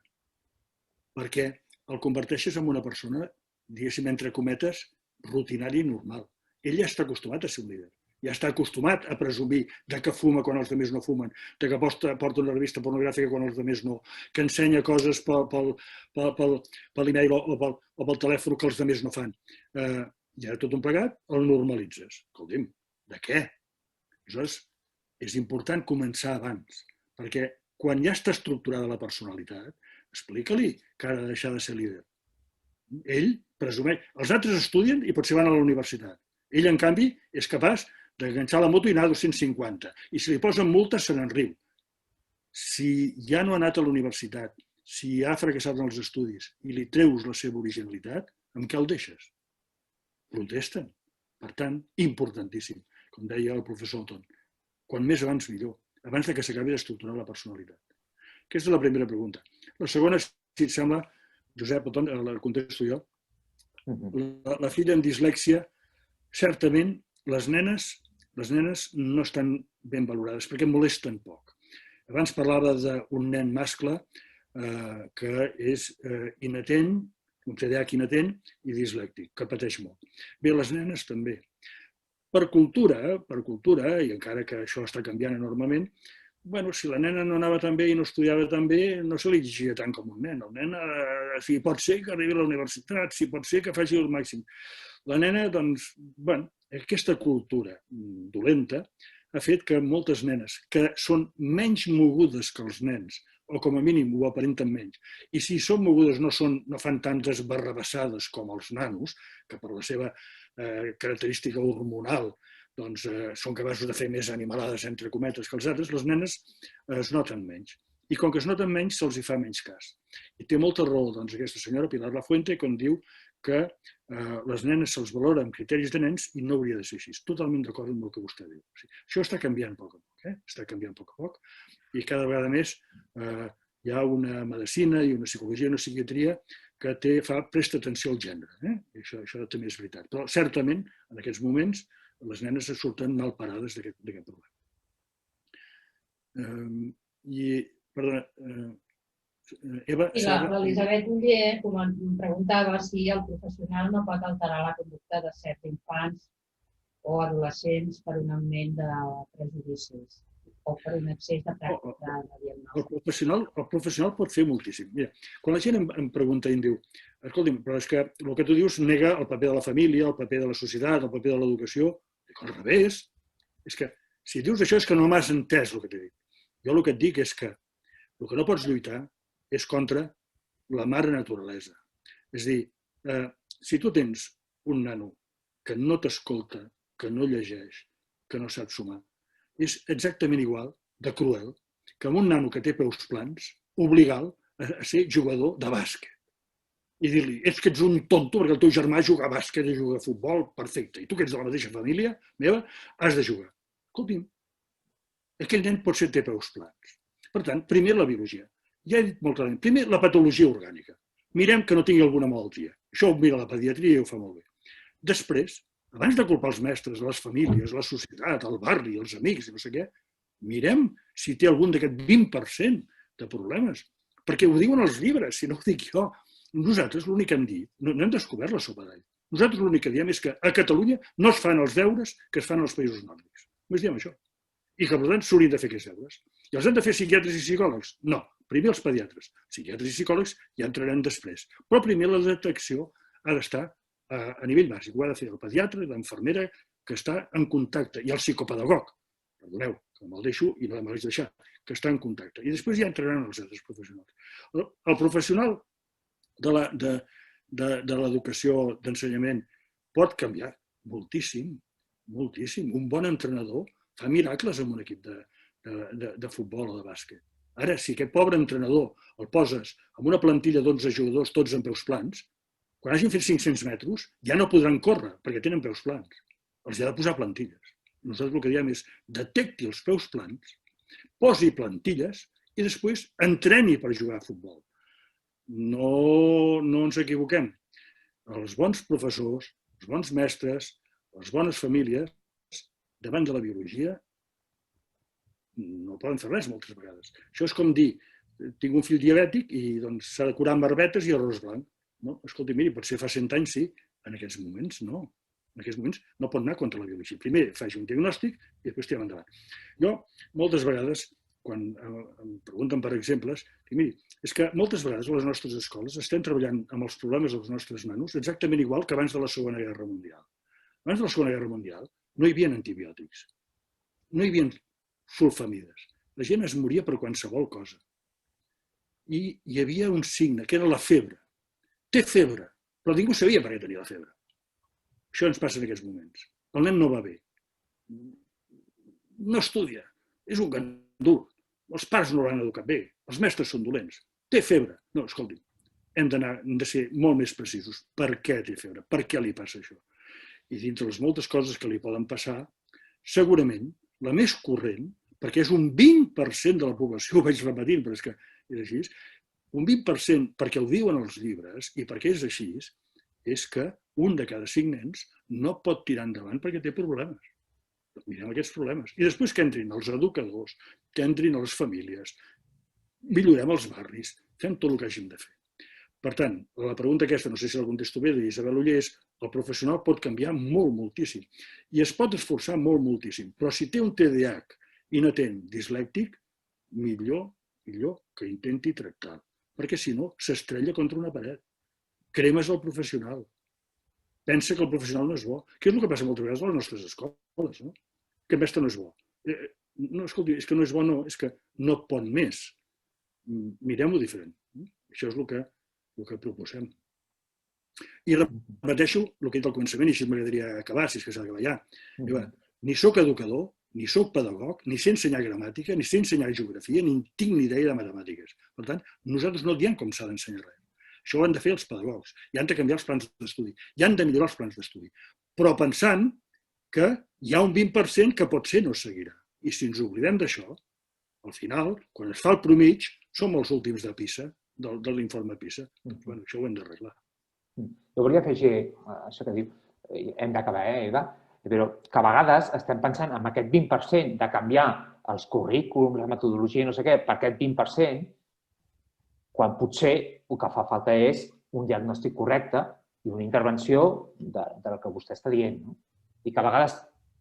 Perquè el converteixes en una persona, diguéssim, entre cometes, rutinària i normal. Ell ja està acostumat a ser un líder. Ja està acostumat a presumir de que fuma quan els altres no fumen, de que porta una revista pornogràfica quan els altres no, que ensenya coses per l'email o pel telèfon que els altres no fan. Ja tot un plegat, el normalitzes. Escolti'm, de què? Aleshores, és important començar abans, perquè quan ja està estructurada la personalitat, explica-li que ha de deixar de ser líder. Ell presumeix. Els altres estudien i potser van a la universitat. Ell, en canvi, és capaç d'enganxar la moto i anar a 250. I si li posen multes, se n'en riu. Si ja no ha anat a la universitat, si ha fracassat en els estudis i li treus la seva originalitat, amb què el deixes? Protesten. Per tant, importantíssim, com deia el professor Oton. Quan més abans, millor. Abans que s'acabi d'estructurar la personalitat. Aquesta és la primera pregunta. La segona, si et sembla, Josep Oton, la contesto jo. La filla amb dislèxia, certament, les nenes no estan ben valorades perquè molesten poc. Abans parlava d'un nen mascle que és inatent, un TDAH inatent i dislèctic, que pateix molt. Bé, les nenes també. Per cultura, i encara que això està canviant enormement, si la nena no anava tan bé i no estudiava tan bé, no se li exigia tant com un nen. El nen, si pot ser que arribi a la universitat, si pot ser que faci el màxim. La nena, doncs, aquesta cultura dolenta ha fet que moltes nenes, que són menys mogudes que els nens, o com a mínim ho aparenten menys, i si són mogudes no fan tantes barrabassades com els nanos, que per la seva característica hormonal són capaços de fer més animalades, entre cometes, que els altres, les nenes es noten menys. I com que es noten menys, se'ls hi fa menys cas. I té molta raó aquesta senyora Pilar Lafuente quan diu que les nenes se'ls valora amb criteris de nens i no hauria de ser així. Totalment d'acord amb el que vostè diu. Això està canviant a poc a poc, està canviant a poc a poc, i cada vegada més hi ha una medicina i una psicologia i una psiquiatria que presta atenció al gènere. Això també és veritat. Però certament, en aquests moments, les nenes es surten mal parades d'aquest problema. Perdona, Eva... I l'Elisabet Uller em preguntava si el professional no pot alterar la conducta de certs infants o adolescents per un augment de prejudicis o per un excés de pràctica de diagnòstic. El professional pot fer moltíssim. Mira, quan la gent em pregunta i em diu escolti'm, però és que el que tu dius nega el paper de la família, el paper de la societat, el paper de l'educació. Dic, al revés. És que si dius això és que no m'has entès el que t'he dit. Jo el que et dic és que el que no pots lluitar és contra la mare naturalesa. És a dir, si tu tens un nano que no t'escolta, que no llegeix, que no sap sumar, és exactament igual de cruel que un nano que té peus plans obliga'l a ser jugador de bàsquet. I dir-li, és que ets un tonto perquè el teu germà juga a bàsquet i juga a futbol, perfecte. I tu que ets de la mateixa família meva, has de jugar. Escolti'm, aquell nen pot ser té peus plans. Per tant, primer la biologia. Ja he dit molt clarament. Primer, la patologia orgànica. Mirem que no tingui alguna malaltia. Això ho mira la pediatria i ho fa molt bé. Després, abans de culpar els mestres, les famílies, la societat, el barri, els amics i no sé què, mirem si té algun d'aquest 20% de problemes. Perquè ho diuen els llibres, si no ho dic jo. Nosaltres l'únic que hem dit, no hem descobert la sopa d'all. Nosaltres l'únic que diem és que a Catalunya no es fan els deures que es fan als països nòrdics. Només diem això. I que, per tant, s'haurien de fer aquests deures. I els han de fer psiquiatres i psicòlegs? No. Primer els pediatres. Psiquiatres i psicòlegs ja entraran després. Però primer la detecció ha d'estar a nivell bàsic. Ho ha de fer el pediatre, l'infermera, que està en contacte, i el psicopedagog. perdoneu, que me'l deixo i no me'l deixar, que està en contacte. I després ja entraran els altres professionals. El professional de l'educació, d'ensenyament, pot canviar moltíssim, moltíssim. Un bon entrenador fa miracles en un equip de futbol o de bàsquet. Ara, si aquest pobre entrenador el poses amb una plantilla d'11 jugadors, tots en peus plans, quan hagin fet 500 metres ja no podran córrer perquè tenen peus plans. Els ha de posar plantilles. Nosaltres el que diem és detecti els peus plans, posi plantilles i després entreni per jugar a futbol. No ens equivoquem. Els bons professors, els bons mestres, les bones famílies, davant de la biologia, no poden fer res moltes vegades. Això és com dir, tinc un fill diabètic i s'ha de curar amb herbetes i arròs blanc. No? Escolti, miri, potser fa 100 anys sí, en aquests moments no. En aquests moments no pot anar contra la biologia. Primer faig un diagnòstic i després tirem endavant. Jo, moltes vegades, quan em pregunten per exemples, dic, miri, és que moltes vegades a les nostres escoles estem treballant amb els problemes dels nostres nanos exactament igual que abans de la Segona Guerra Mundial. Abans de la Segona Guerra Mundial no hi havia antibiòtics, no hi havia sulfamides. La gent es moria per qualsevol cosa. I hi havia un signe, que era la febre. Té febre, però ningú sabia per què tenia la febre. Això ens passa en aquests moments. El nen no va bé. No estudia. És un gandul. Els pares no l'han educat bé. Els mestres són dolents. Té febre. No, escolti, hem de ser molt més precisos. Per què té febre? Per què li passa això? I dintre les moltes coses que li poden passar, segurament la més corrent, perquè és un 20% de la població, ho vaig repetint, però és que és així, un 20% perquè ho diuen els llibres i perquè és així, és que un de cada 5 nens no pot tirar endavant perquè té problemes. Mirem aquests problemes. I després que entrin els educadors, que entrin les famílies, millorem els barris, fem tot el que hàgim de fer. Per tant, la pregunta aquesta, no sé si la contesto bé, d'Isabel Oller, és el professional pot canviar molt, moltíssim. I es pot esforçar molt, moltíssim. Però si té un TDAH i n'atén dislèctic, millor que intenti tractar. Perquè si no, s'estrella contra una paret. Cremes el professional. Pensa que el professional no és bo. Què és el que passa moltes vegades a les nostres escoles? No? Que el mestre no és bo. No, escolti, és que no és bo, no, és que no pot més. Mirem-ho diferent. Això és el que proposem. I repeteixo el que he dit al començament, i així m'agradaria acabar, si és que s'ha d'acabar ja. Ni soc educador, ni soc pedagog, ni sé ensenyar gramàtica, ni sé ensenyar geografia, ni tinc ni idea de matemàtiques. Per tant, nosaltres no diem com s'ha d'ensenyar res. Això ho han de fer els pedagogs. I han de canviar els plans d'estudi. I han de millorar els plans d'estudi. Però pensant que hi ha un 20% que potser no seguirà. I si ens oblidem d'això, al final, quan es fa el promig, som els últims de PISA, de l'informe PISA. Bueno, això ho hem d'arreglar. Jo volia afegir això que diu, hem d'acabar, Eva, però que a vegades estem pensant en aquest 20% de canviar els currículums, la metodologia, no sé què, per aquest 20%, quan potser el que fa falta és un diagnòstic correcte i una intervenció del que vostè està dient. I que a vegades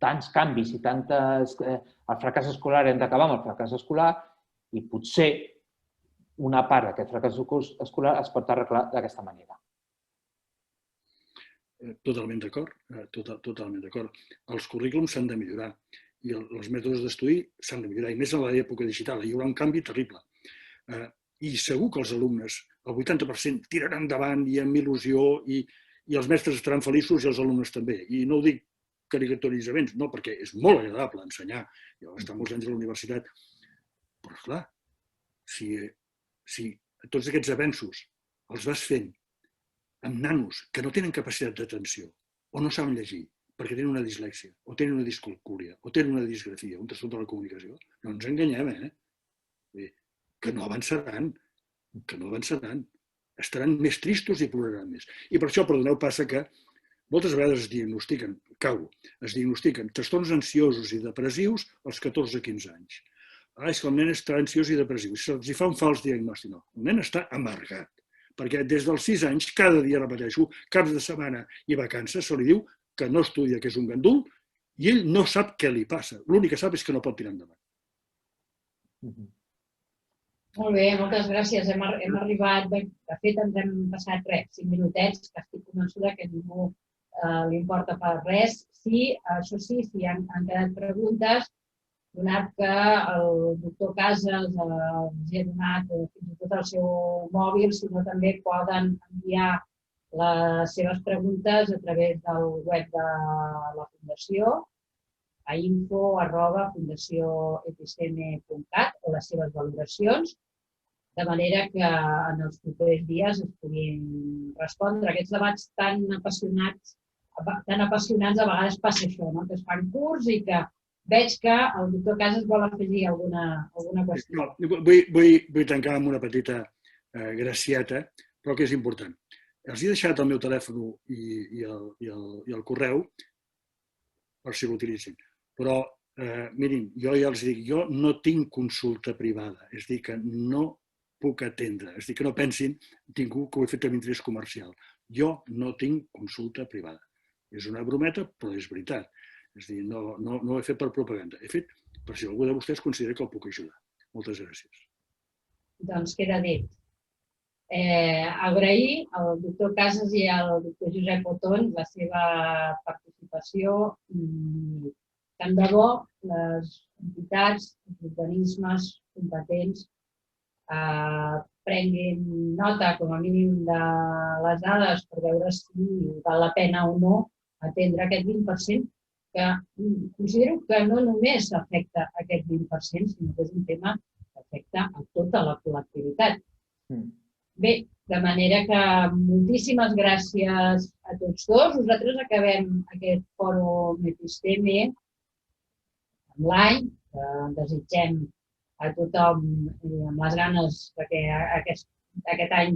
tants canvis i tantes... El fracàs escolar, hem d'acabar amb el fracàs escolar i potser una part d'aquest fracàs escolar es pot arreglar d'aquesta manera. Totalment d'acord, totalment d'acord. Els currículums s'han de millorar i els mètodes d'estudi s'han de millorar, i més en l'època digital. Hi haurà un canvi terrible. I segur que els alumnes, el 80%, tiraran endavant i amb il·lusió i els mestres estaran feliços i els alumnes també. I no ho dic caricaturitzaments, no, perquè és molt agradable ensenyar. Jo vaig estar molts anys a la universitat. Però, esclar, si tots aquests avenços els vas fent amb nanos que no tenen capacitat d'atenció o no saben llegir perquè tenen una dislèxia o tenen una discalcúlia o tenen una disgrafia, un trastorn de la comunicació, no ens enganyem, que no avançaran, estaran més tristos i ploraran més. I per això, perdoneu, passa que moltes vegades es diagnostiquen trastorns ansiosos i depressius als 14-15 anys. És que el nen està ansiós i depressiu, se'ls fa un fals diagnòstic. No, el nen està amargat, perquè des dels 6 anys, cada dia, repeteixo, caps de setmana i vacances, se li diu que no estudia, que és un gandul, i ell no sap què li passa. L'únic que sap és que no pot tirar endavant. Molt bé, moltes gràcies. Hem arribat, de fet ens hem passat 5 minutets, que estic convençuda que a ningú li importa per res. Sí, això sí, si han quedat preguntes, donat que el doctor Casas els ha donat fins i tot el seu mòbil, sinó també poden enviar les seves preguntes a través del web de la Fundació, a info@fundacioepisteme.cat, o les seves valoracions, de manera que en els propers dies es puguin respondre. Aquests debats tan apassionats, a vegades passa això, no? Que es fan curts i que veig que el doctor Casas vol afegir alguna qüestió. Vull tancar amb una petita gracieta, però que és important. Els he deixat el meu telèfon i el correu per si l'utilitzin. Però, mirin, jo ja els dic, jo no tinc consulta privada, és a dir, que no puc atendre, és a dir, que no pensin ningú que ho he fet amb interès comercial. Jo no tinc consulta privada. És una brometa, però és veritat. És a dir, no ho he fet per propaganda. He fet per si algú de vostès considera que el puc ajudar. Moltes gràcies. Doncs queda dit. Agrair al doctor Casas i al doctor Josep Oton la seva participació i tant de bo les entitats, els organismes competents prenguin nota, com a mínim, de les dades per veure si val la pena o no atendre aquest 20%, que considero que no només afecta aquest 20%, sinó que és un tema que afecta a tota la col·lectivitat. Bé, de manera que moltíssimes gràcies a tots dos. Nosaltres acabem aquest fòrum Episteme online, que desitgem a tothom amb les ganes que aquest any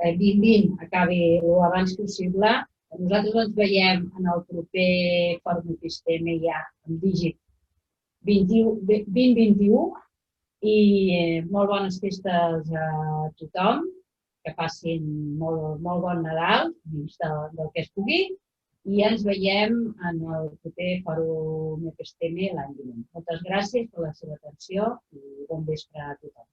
2020 acabi el abans possible. Nosaltres ens veiem en el proper fòrum Episteme ja en dígit 2021 i molt bones festes a tothom, que passin molt bon Nadal, dins del que es pugui, i ens veiem en el proper fòrum Episteme l'any vinent. Moltes gràcies per la seva atenció i bon vespre a tothom.